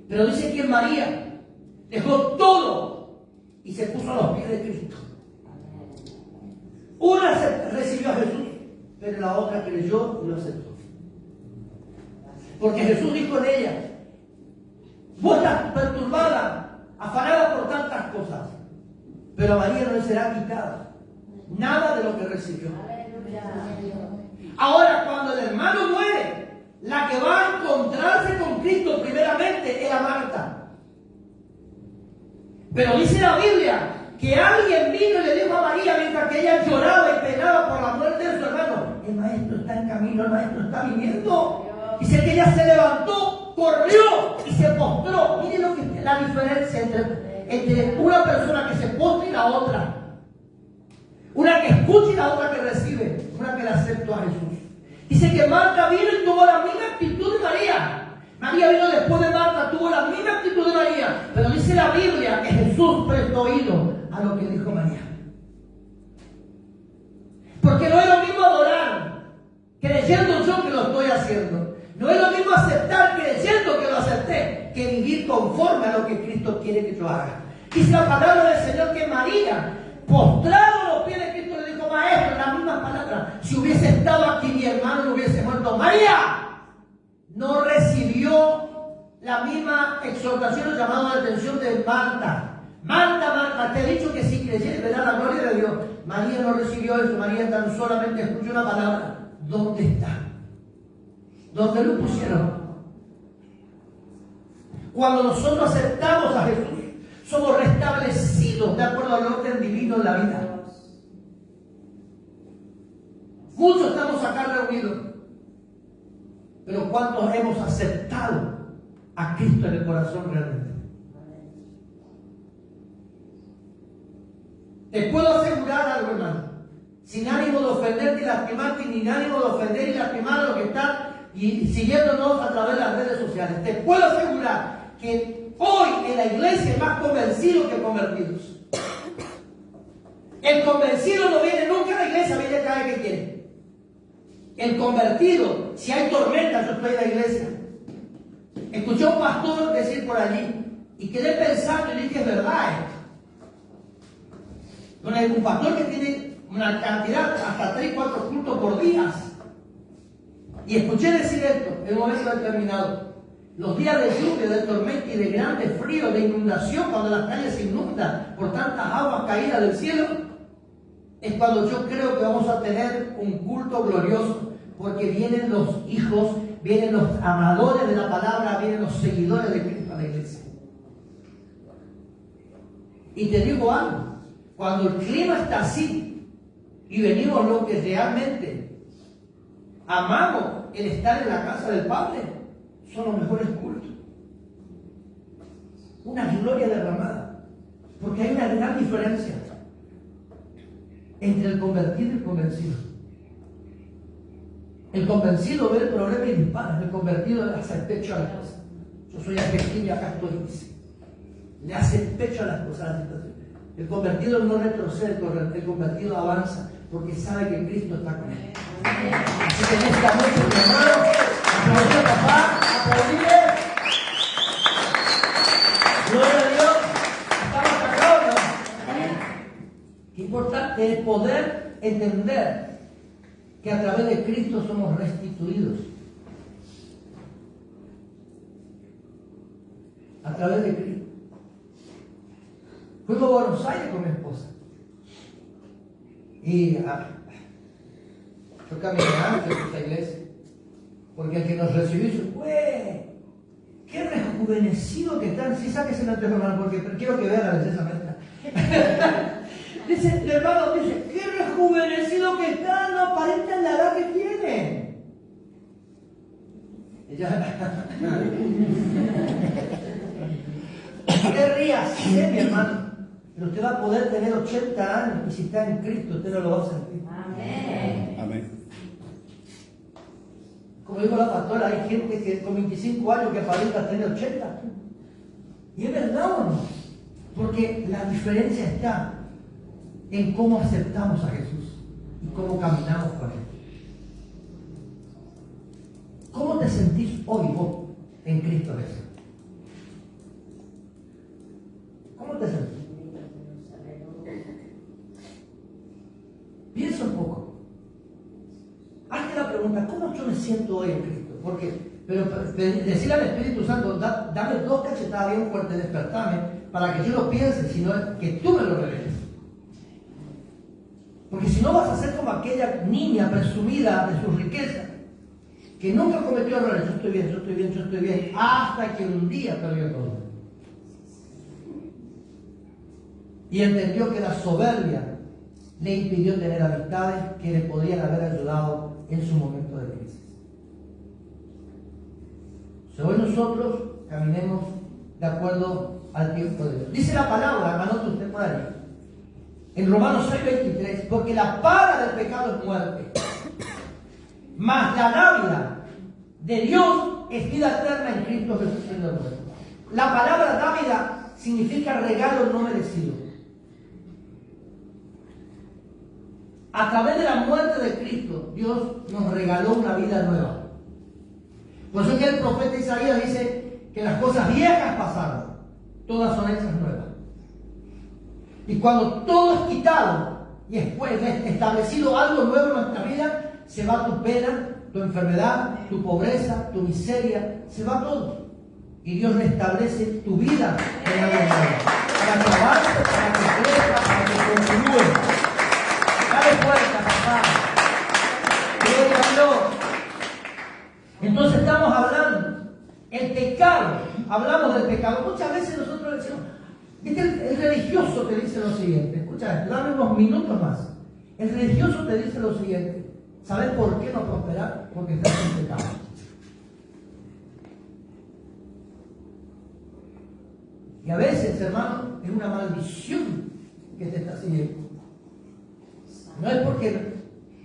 Pero dice que María dejó todo y se puso a los pies de Cristo. Una recibió a Jesús, pero la otra creyó y lo aceptó. Porque Jesús dijo en ella, vos estás perturbada, afanada por tantas cosas, pero a María no le será quitada nada de lo que recibió. Ahora, cuando el hermano muere, la que va a encontrarse con Cristo primeramente era Marta. Pero dice la Biblia que alguien vino y le dijo a María mientras que ella lloraba y penaba por la muerte de su hermano, el maestro está en camino, el maestro está viniendo. Dice que ella se levantó, corrió y se postró. Miren lo que es la diferencia entre una persona que se postra y la otra. Una que escucha y la otra que recibe. Una que le aceptó a Jesús. Dice que Marta vino y tuvo la misma actitud de María. María vino después de Marta, tuvo la misma actitud de María. Pero dice la Biblia que Jesús prestó oído a lo que dijo María. Porque no es lo mismo adorar creyendo yo que lo estoy haciendo. No es lo mismo aceptar creyendo que lo acepté, que vivir conforme a lo que Cristo quiere que yo haga. Dice la palabra del Señor que María, postrado a los pies de Cristo, le dijo, maestro, la misma palabra. Si hubiese estado aquí mi hermano no hubiese muerto. María no recibió la misma exhortación o llamado de atención de Marta. Marta, Marta, te he dicho que si creyeres verás la gloria de Dios. María no recibió eso. María tan solamente escuchó una palabra. ¿Dónde está? ¿Dónde lo pusieron? Cuando nosotros aceptamos a Jesús, somos restablecidos de acuerdo al orden divino en la vida. Muchos estamos acá reunidos, pero ¿cuántos hemos aceptado a Cristo en el corazón realmente? Te puedo asegurar algo, hermano, sin ánimo de ofenderte y lastimarte, ni ánimo de ofender y lastimar a los que están y siguiéndonos a través de las redes sociales. Te puedo asegurar que hoy en la iglesia hay más convencidos que convertidos. El convencido no viene nunca a la iglesia, viene cada vez que quiere. El convertido, si hay tormenta, yo estoy en la iglesia. Escuché a un pastor decir por allí, Y quedé pensando y dije, es verdad esto. Bueno, hay un pastor que tiene una cantidad, hasta 3, 4 cultos por día. Y escuché decir esto, en un momento determinado. Los días de lluvia, de tormenta y de grande frío, de inundación, cuando las calles se inundan por tantas aguas caídas del cielo, es cuando yo creo que vamos a tener un culto glorioso, porque vienen los hijos, vienen los amadores de la palabra, vienen los seguidores de Cristo a la iglesia. Y te digo algo, cuando el clima está así y venimos los que realmente amamos el estar en la casa del Padre, son los mejores cultos. Una gloria derramada, porque hay una gran diferencia entre el convertido y el convencido. El convencido ve el problema y dispara, el convertido le hace el pecho a las cosas. Yo soy argentino y acá estoy, dice. Le hace el pecho a las cosas, a la situación. El convertido no retrocede, el convertido avanza, porque sabe que Cristo está con él. Así que en esta noche, mi hermano, aplaudir a papá, aplaudir. Gloria a Dios. Estamos acá, ¿no? Qué importante es poder entender que a través de Cristo somos restituidos. A través de Cristo. Fuimos a Buenos Aires con mi esposa. Y yo caminé antes de esta iglesia. Porque el que nos recibió dice, ¡güey! ¡Qué rejuvenecido que están! Sí, sáquese la hermano, porque quiero que vean la belleza nuestra. Dice, el hermano dice, ¡qué rejuvenecido que están! No aparentan la edad que tienen. Usted ríase, mi hermano. Pero usted va a poder tener 80 años y si está en Cristo, usted no lo va a sentir. Amén. Amén. Como dijo la pastora, hay gente que con 25 años que aparenta tener 80. Y es verdad o no. Porque la diferencia está en cómo aceptamos a Jesús y cómo caminamos con Él. ¿Cómo te sentís hoy vos en Cristo Jesús? ¿Cómo te sentís? Piensa un poco. Hazte la pregunta, ¿cómo yo me siento hoy en Cristo? Pero decirle al Espíritu Santo, dame 2 cachetadas bien fuertes, despertame, para que yo lo piense, sino que tú me lo reveles. Porque si no vas a ser como aquella niña presumida de sus riquezas, que nunca cometió errores, yo estoy bien, yo estoy bien, yo estoy bien, hasta que un día perdió todo. Y entendió que la soberbia le impidió tener amistades que le podrían haber ayudado en su momento de crisis. Hoy nosotros caminemos de acuerdo al tiempo de Dios. Dice la palabra, anote usted por ahí, en Romanos 6:23, porque la paga del pecado es muerte, mas la dávila de Dios es vida eterna en Cristo Jesús Señor nuestro. La palabra dávila significa regalo no merecido. A través de la muerte de Cristo, Dios nos regaló una vida nueva. Por eso que el profeta Isaías dice que las cosas viejas pasaron, todas son hechas nuevas. Y cuando todo es quitado y después establecido algo nuevo en nuestra vida, se va tu pena, tu enfermedad, tu pobreza, tu miseria, se va todo. Y Dios restablece tu vida en algo nuevo, para que avance, para que crezca, para que continúe. Dale fuerza, papá. Gloria a Dios. Entonces estamos hablando, el pecado, hablamos del pecado. Muchas veces nosotros decimos, ¿viste? El religioso te dice lo siguiente, escucha, dame unos minutos más. El religioso te dice lo siguiente, ¿sabes por qué no prosperar? Porque estás en pecado. Y a veces, hermano, es una maldición que te está siguiendo. No es porque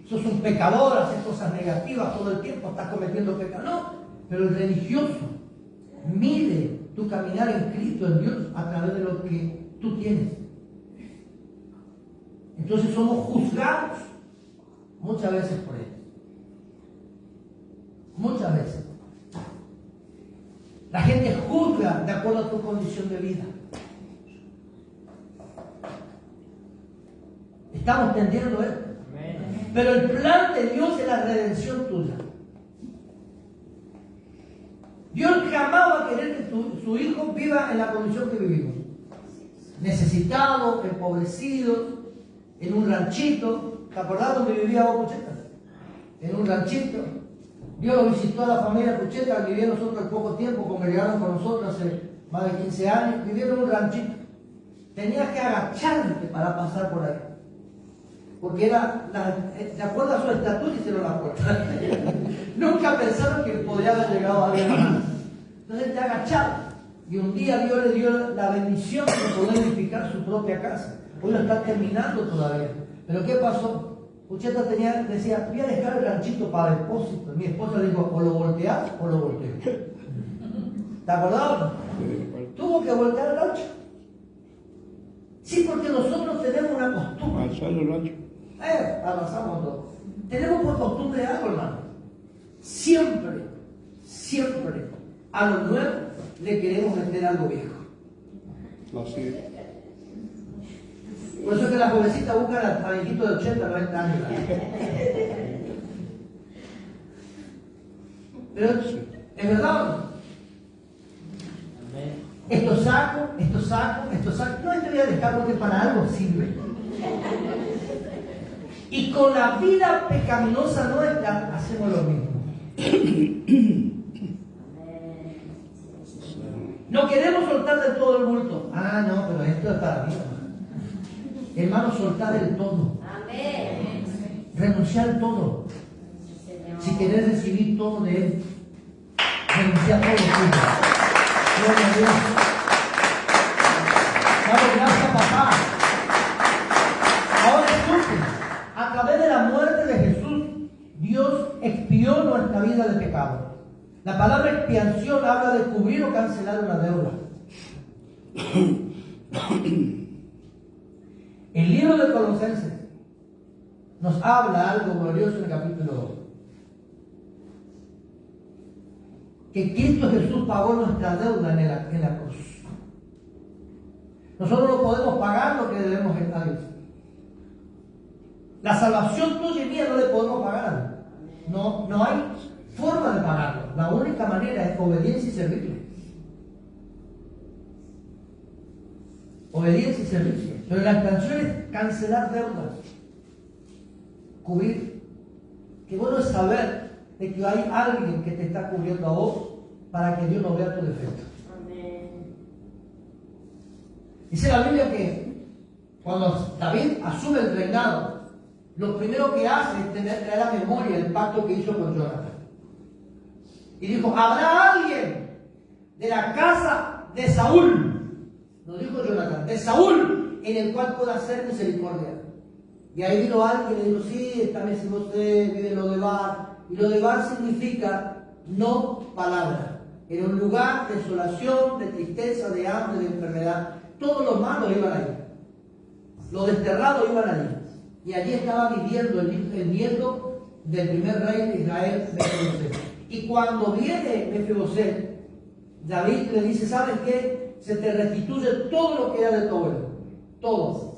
sos un pecador, haces cosas negativas todo el tiempo, estás cometiendo pecado. No, pero el religioso mide tu caminar en Cristo, en Dios, a través de lo que tú tienes. Entonces somos juzgados muchas veces por Él. Muchas veces. La gente juzga de acuerdo a tu condición de vida. Estamos entendiendo esto. Pero el plan de Dios es la redención tuya. Dios jamás va a querer que su hijo viva en la condición que vivimos. Necesitado, empobrecido, en un ranchito. ¿Te acordás donde vivía vos, Pucheta? En un ranchito. Dios lo visitó a la familia Pucheta, vivía nosotros al poco tiempo, congregaron con nosotros hace más de 15 años. Vivieron en un ranchito. Tenías que agacharte para pasar por ahí. Porque era, de acuerdo a su estatura, hicieron la puerta. Nunca pensaron que podía haber llegado a alguien más. Entonces te agachaba. Y un día Dios le dio la bendición de poder edificar su propia casa. Hoy lo está terminando todavía. Pero ¿qué pasó? Pucheta decía, voy a dejar el ranchito para depósito. Mi esposa le dijo, o lo volteás o lo volteo. ¿Te acordás? Tuvo que voltear el rancho. Sí, porque nosotros tenemos una costumbre. Alzar el rancho. Avanzamos todo. Tenemos por costumbre algo, hermano. Siempre a lo nuevo le queremos meter algo viejo. Así es. Por eso es que la jovencita busca a viejitos de 80, 90 años. Pero es verdad. Esto saco. No, esto voy a dejar porque para algo sirve. Y con la vida pecaminosa nuestra hacemos lo mismo. No queremos soltar del todo el bulto. No, pero esto es para mí, hermano, soltar del todo. Renunciar todo. Si querés recibir todo de Él, renunciar todo tuyo. Gloria a Dios. Dale gracias, papá. Ahora escuchen. A través de la muerte de Jesús, Dios expió nuestra vida de pecado. La palabra expiación habla de cubrir o cancelar una deuda. El libro de Colosenses nos habla algo glorioso en el capítulo 2. Que Cristo Jesús pagó nuestra deuda en la cruz. Nosotros no podemos pagar lo que debemos a Dios. La salvación tuya y mía no le podemos pagar. No hay forma de pagarlo. La única manera es obediencia y servicio. Obediencia y servicio. Pero la expansión es cancelar deudas. Cubrir. Qué bueno es saber de que hay alguien que te está cubriendo a vos para que Dios no vea tu defecto. Amén. Dice la Biblia que cuando David asume el reinado, lo primero que hace es traer a memoria el pacto que hizo con Jonathan. Y dijo, habrá alguien de la casa de Saúl, no dijo Jonathan, de Saúl, en el cual pueda hacer misericordia. Y ahí vino alguien y le dijo, sí, está Mefibosé, vive en Lodebar. Y Lodebar significa no palabra. Era un lugar de desolación, de tristeza, de hambre, de enfermedad. Todos los malos iban ahí. Los desterrados iban allí. Y allí estaba viviendo el nieto del primer rey de Israel, Mefibosé. Y cuando viene Mefibosé, David le dice, ¿sabes qué? Se te restituye todo lo que era de tu abuelo. Todo.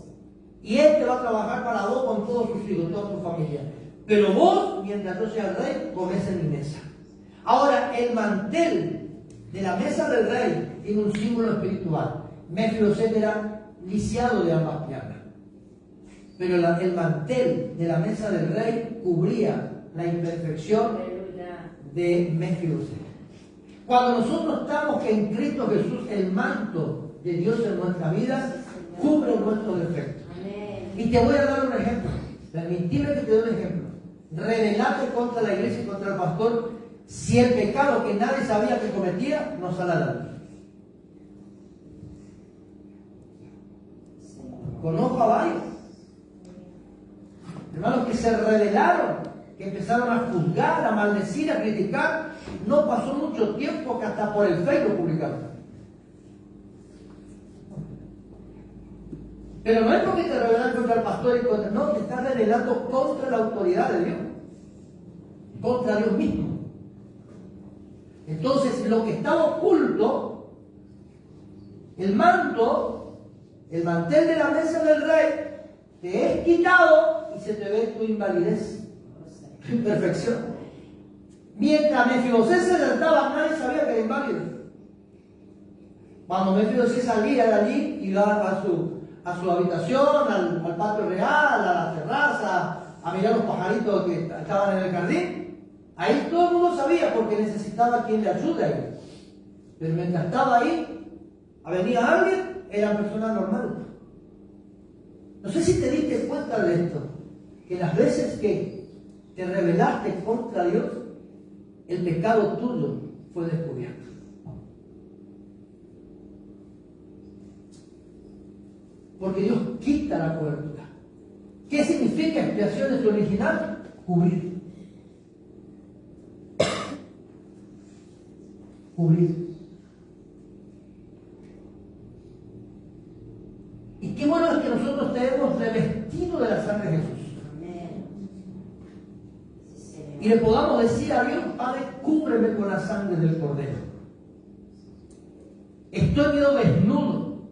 Y él te va a trabajar para vos con todos sus hijos, toda tu familia. Pero vos, mientras yo sea el rey, comés en mi mesa. Ahora, el mantel de la mesa del rey tiene un símbolo espiritual. Mefibosé era lisiado de ambas piernas. Pero el mantel de la mesa del rey cubría la imperfección de Mefibosé. Cuando nosotros estamos en Cristo Jesús, el manto de Dios en nuestra vida cubre nuestros defectos. Y te voy a dar un ejemplo. Permitime que te dé un ejemplo. Rebelarte contra la iglesia y contra el pastor si el pecado que nadie sabía que cometía no sale a la luz. Conozco a varios hermanos que se rebelaron, que empezaron a juzgar, a maldecir, a criticar. No pasó mucho tiempo que hasta por el Facebook lo publicaron. Pero no es porque te rebelas contra el pastor y contra... No, te estás rebelando contra la autoridad de Dios. Contra Dios mismo. Entonces, lo que estaba oculto, el manto, el mantel de la mesa del rey, te es quitado y se te ve tu invalidez, tu imperfección. Mientras Mefibosé se sentaba, nadie sabía que era inválido. Cuando Mefibosé salía de allí, iba a su habitación, al patio real, a la terraza, a mirar los pajaritos que estaban en el jardín, ahí todo el mundo sabía porque necesitaba quien le ayude ahí. Pero mientras estaba ahí, venía alguien, era persona normal. No sé si te diste cuenta de esto, que las veces que te rebelaste contra Dios, el pecado tuyo fue descubierto. Porque Dios quita la cobertura. ¿Qué significa expiación en su original? Cubrir. Cubrir. Y qué bueno es que nosotros tenemos revestido de la sangre de Jesús. Y le podamos decir a Dios: Padre, cúbreme con la sangre del Cordero. Estoy medio desnudo,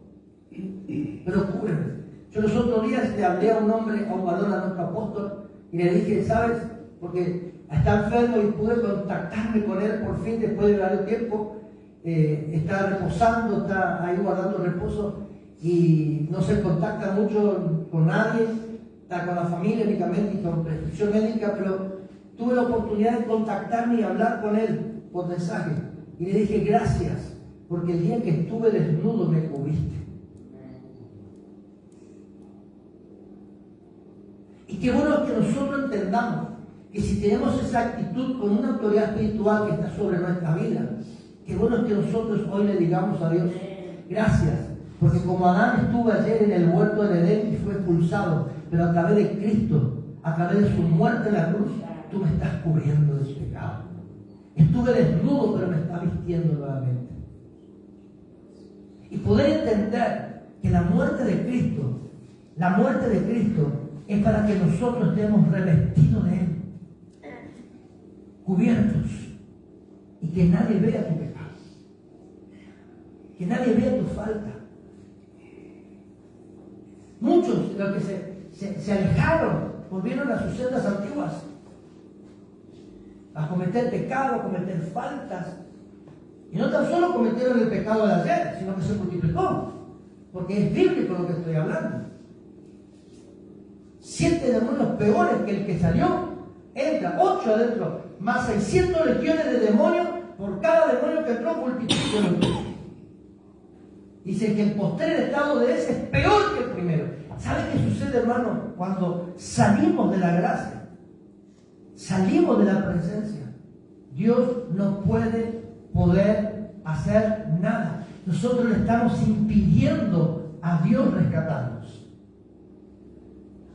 pero cúbreme. Yo los otros días le hablé a un hombre, a un varón, a nuestro apóstol, y le dije: ¿sabes? Porque está enfermo y pude contactarme con él por fin después de varios tiempo. Está reposando, está ahí guardando reposo y no se contacta mucho con nadie, está con la familia únicamente y con prescripción médica, pero tuve la oportunidad de contactarme y hablar con él por mensaje. Y le dije: gracias, porque el día que estuve desnudo me cubriste. Y qué bueno es que nosotros entendamos que si tenemos esa actitud con una autoridad espiritual que está sobre nuestra vida, qué bueno es que nosotros hoy le digamos a Dios: gracias, porque como Adán estuvo ayer en el huerto del Edén y fue expulsado, pero a través de Cristo, a través de su muerte en la cruz, tú me estás cubriendo de su pecado. Estuve desnudo, pero me está vistiendo nuevamente. Y poder entender que la muerte de Cristo es para que nosotros estemos revestidos de Él, cubiertos, y que nadie vea tu pecado, que nadie vea tu falta. Muchos de los que se alejaron volvieron a sus sendas antiguas, a cometer pecado, a cometer faltas. Y no tan solo cometieron el pecado de ayer, sino que se multiplicó, porque es bíblico lo que estoy hablando. 7 demonios peores que el que salió, entra 8 adentro, más 600 legiones de demonios, por cada demonio que entró multiplicaron. Dice que el postrer estado de ese es peor que el primero. ¿Sabe qué sucede, hermano? Cuando salimos de la gracia, salimos de la presencia, Dios no puede poder hacer nada. Nosotros le estamos impidiendo a Dios rescatarnos.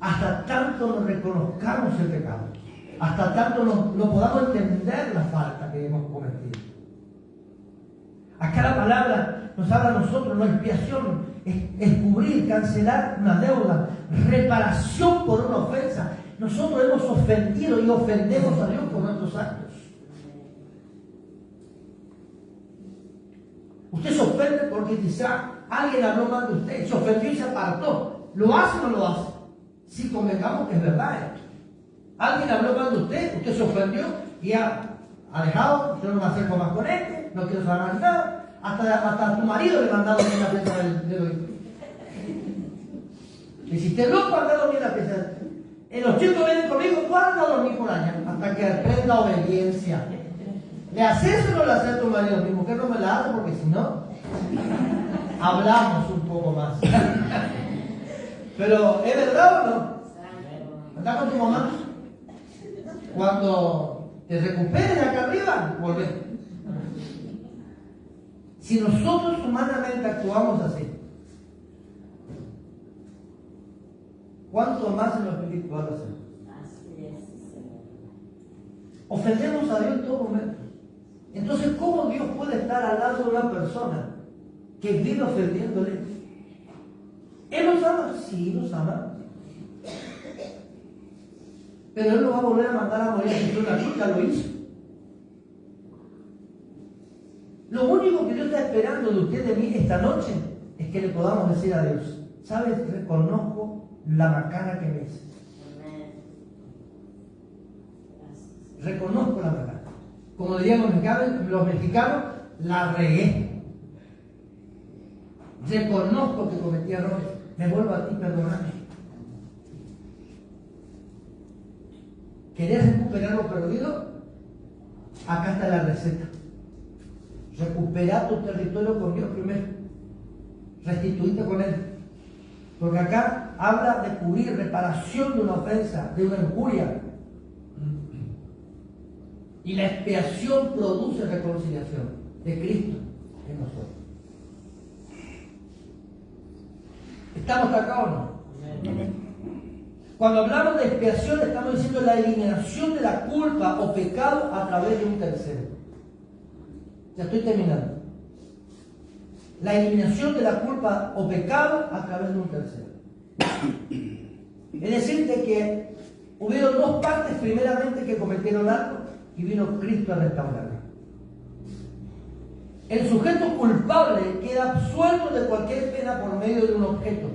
Hasta tanto nos reconozcamos el pecado, hasta tanto no podamos entender la falta que hemos cometido. Acá la palabra nos habla a nosotros, no expiación, es cubrir, cancelar una deuda, reparación por una ofensa. Nosotros hemos ofendido y ofendemos a Dios por nuestros actos. Usted se ofende porque quizá alguien habló mal de usted, se ofendió y se apartó. ¿Lo hace o no lo hace? Si convengamos que es verdad esto. Alguien habló mal de usted se ofendió y ha alejado: yo no me acerco más con este, no quiero saber más nada. Hasta a tu marido le mandaron bien la pieza del dedo. Y si esté loco, anda a dormir la pieza. Los chicos vienen conmigo: ¿cuándo a dormir por allá? Hasta que aprenda obediencia. ¿Le haces o no le haces a tu marido? Mi mujer no me la hace, porque si no, hablamos un poco más. Pero, ¿es verdad o no? Anda con tu mamá. Cuando te recuperes de acá arriba, volvés. Si nosotros humanamente actuamos así, ¿cuánto más en lo espiritual hacemos? Ofendemos a Dios en todo momento. Entonces, ¿cómo Dios puede estar al lado de una persona que vive ofendiéndole? ¿Él los ama? Sí, los ama. Pero Él no va a volver a mandar a morir a Jesús en la cruz, ya lo hizo. Lo único que Dios está esperando de usted, de mí, esta noche, es que le podamos decir a Dios, ¿sabes? Reconozco la macana que me hice. Reconozco la macana. Como dirían los mexicanos, la regué. Reconozco que cometí errores. Me vuelvo a ti, perdóname. ¿Querés recuperar lo perdido? Acá está la receta. Recupera tu territorio con Dios primero. Restituirte con Él. Porque acá habla de cubrir, reparación de una ofensa, de una injuria. Y la expiación produce reconciliación de Cristo en nosotros. ¿Estamos acá o no? Amén. Cuando hablamos de expiación, estamos diciendo la eliminación de la culpa o pecado a través de un tercero. Ya estoy terminando. La eliminación de la culpa o pecado a través de un tercero. Es decir, de que hubieron dos partes primeramente que cometieron algo y vino Cristo a restaurarla. El sujeto culpable queda absuelto de cualquier pena por medio de un objeto.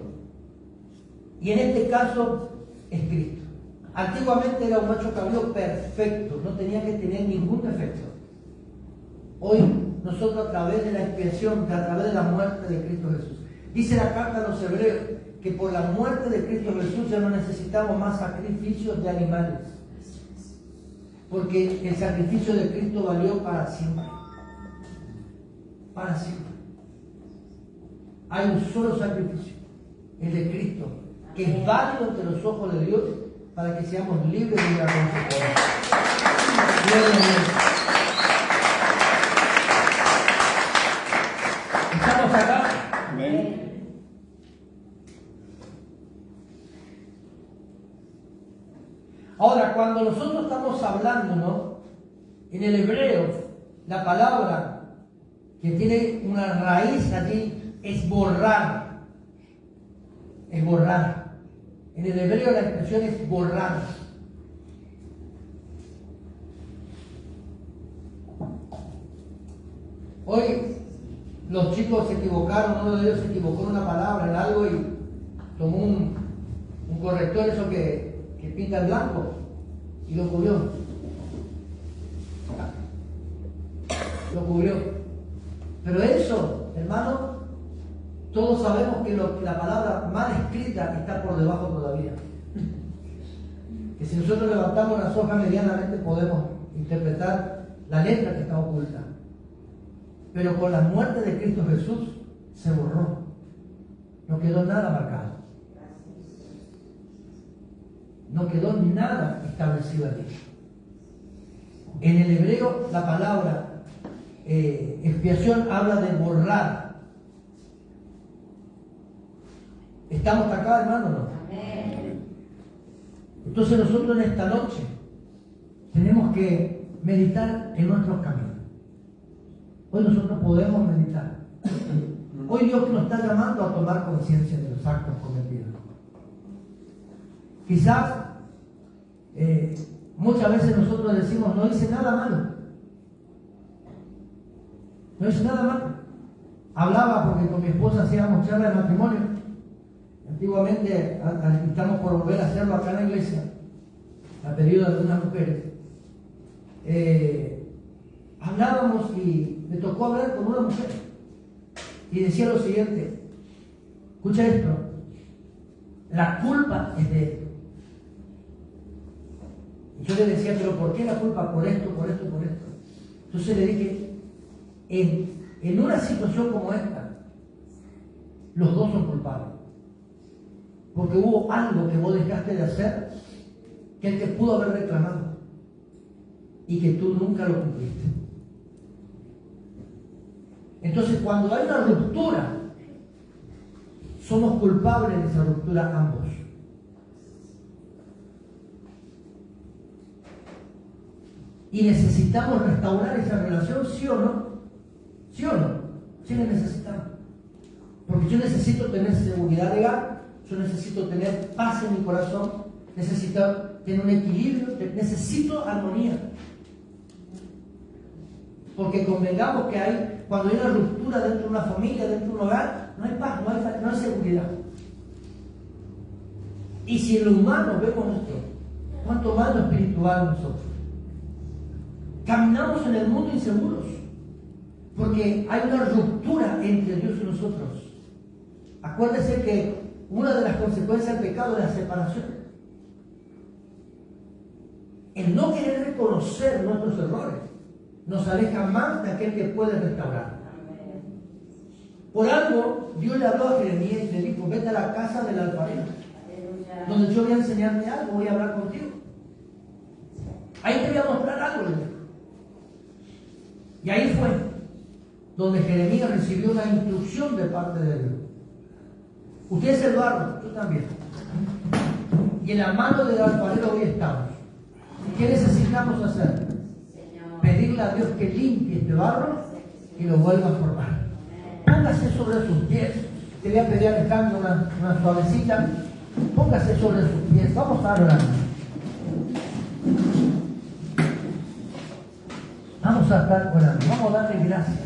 Y en este caso es Cristo. Antiguamente era un macho cabrío perfecto, no tenía que tener ningún defecto. Hoy nosotros a través de la expiación, a través de la muerte de Cristo Jesús. Dice la carta a los hebreos que por la muerte de Cristo Jesús ya no necesitamos más sacrificios de animales. Porque el sacrificio de Cristo valió para siempre. Para siempre. Hay un solo sacrificio, el de Cristo, que es válido ante los ojos de Dios para que seamos libres de la consecuencia. Gloria a Dios. ¿Estamos acá? Amén. Ahora, cuando nosotros estamos hablando, ¿no? En el hebreo, la palabra que tiene una raíz allí es borrar. Es borrar. En el hebreo la expresión es borrar. Hoy los chicos se equivocaron, uno de ellos se equivocó en una palabra, en algo, y tomó un corrector, eso que pinta el blanco, y lo cubrió. Lo cubrió. Pero eso, hermano, todos sabemos que la palabra mal escrita está por debajo todavía. Que si nosotros levantamos las hojas medianamente podemos interpretar la letra que está oculta. Pero con la muerte de Cristo Jesús se borró. No quedó nada marcado. No quedó nada establecido allí. En el hebreo la palabra expiación habla de borrar. ¿Estamos acá, hermano, o no? Amén. Entonces nosotros en esta noche tenemos que meditar en nuestros caminos. Hoy nosotros podemos meditar. Hoy Dios nos está llamando a tomar conciencia de los actos cometidos. Quizás muchas veces nosotros decimos, no hice nada malo. No hice nada malo. Hablaba porque con mi esposa hacíamos charla de matrimonio. Antiguamente, estamos por volver a hacerlo acá en la iglesia, a pedido de algunas mujeres. Hablábamos y me tocó hablar con una mujer y decía lo siguiente: escucha esto, la culpa es de él. Y yo le decía, pero ¿por qué la culpa? Por esto, por esto, por esto. Entonces le dije, en una situación como esta, los dos son culpables. Porque hubo algo que vos dejaste de hacer que él te pudo haber reclamado y que tú nunca lo cumpliste. Entonces, cuando hay una ruptura, somos culpables de esa ruptura ambos. Y necesitamos restaurar esa relación, ¿sí o no? ¿Sí o no? Sí la necesitamos. Porque yo necesito tener seguridad legal, yo necesito tener paz en mi corazón, necesito tener un equilibrio, necesito armonía. Porque convengamos que hay cuando hay una ruptura dentro de una familia, dentro de un hogar, no hay paz, no hay seguridad. Y si en lo humano vemos esto, ¿cuánto más lo espiritual nosotros? Caminamos en el mundo inseguros, porque hay una ruptura entre Dios y nosotros. Acuérdese que una de las consecuencias del pecado es la separación. El no querer reconocer nuestros errores nos aleja más de aquel que puede restaurar. Por algo, Dios le habló a Jeremías y le dijo: vete a la casa del alfarero, donde yo voy a enseñarte algo, voy a hablar contigo. Ahí te voy a mostrar algo, le dijo. Y ahí fue donde Jeremías recibió una instrucción de parte de Dios. Usted es el barro, tú también. Y en la mano del alfarero hoy estamos. ¿Qué necesitamos hacer? Pedirle a Dios que limpie este barro y lo vuelva a formar. Póngase sobre sus pies. Te voy a pedir, Alejandro, una suavecita. Póngase sobre sus pies. Vamos a orar. Vamos a estar orando. Vamos a darle gracias.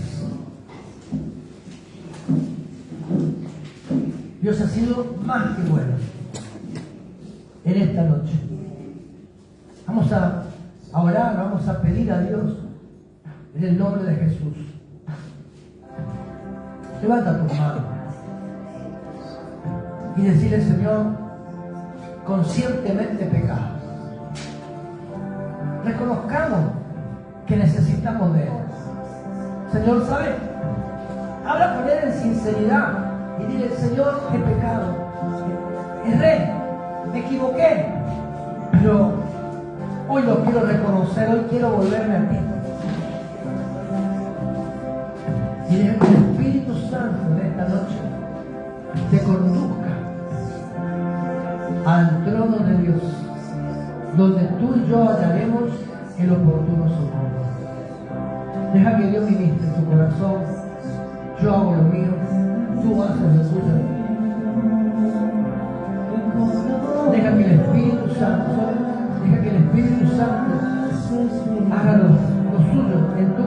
Dios ha sido más que bueno en esta noche. Vamos a orar, vamos a pedir a Dios en el nombre de Jesús. Levanta tu mano y decirle: Señor, conscientemente pecado. Reconozcamos que necesitamos de Él. Señor, ¿sabe? Habla con Él en sinceridad y dile: Señor, he pecado, erré, me equivoqué, pero hoy lo quiero reconocer, hoy quiero volverme a ti. Y deja que el Espíritu Santo de esta noche te conduzca al trono de Dios, donde tú y yo hallaremos el oportuno socorro. Deja que Dios ministre tu corazón. Yo hago lo mío, tú haces lo tuyo. Deja que el Espíritu Santo haga lo suyo en tu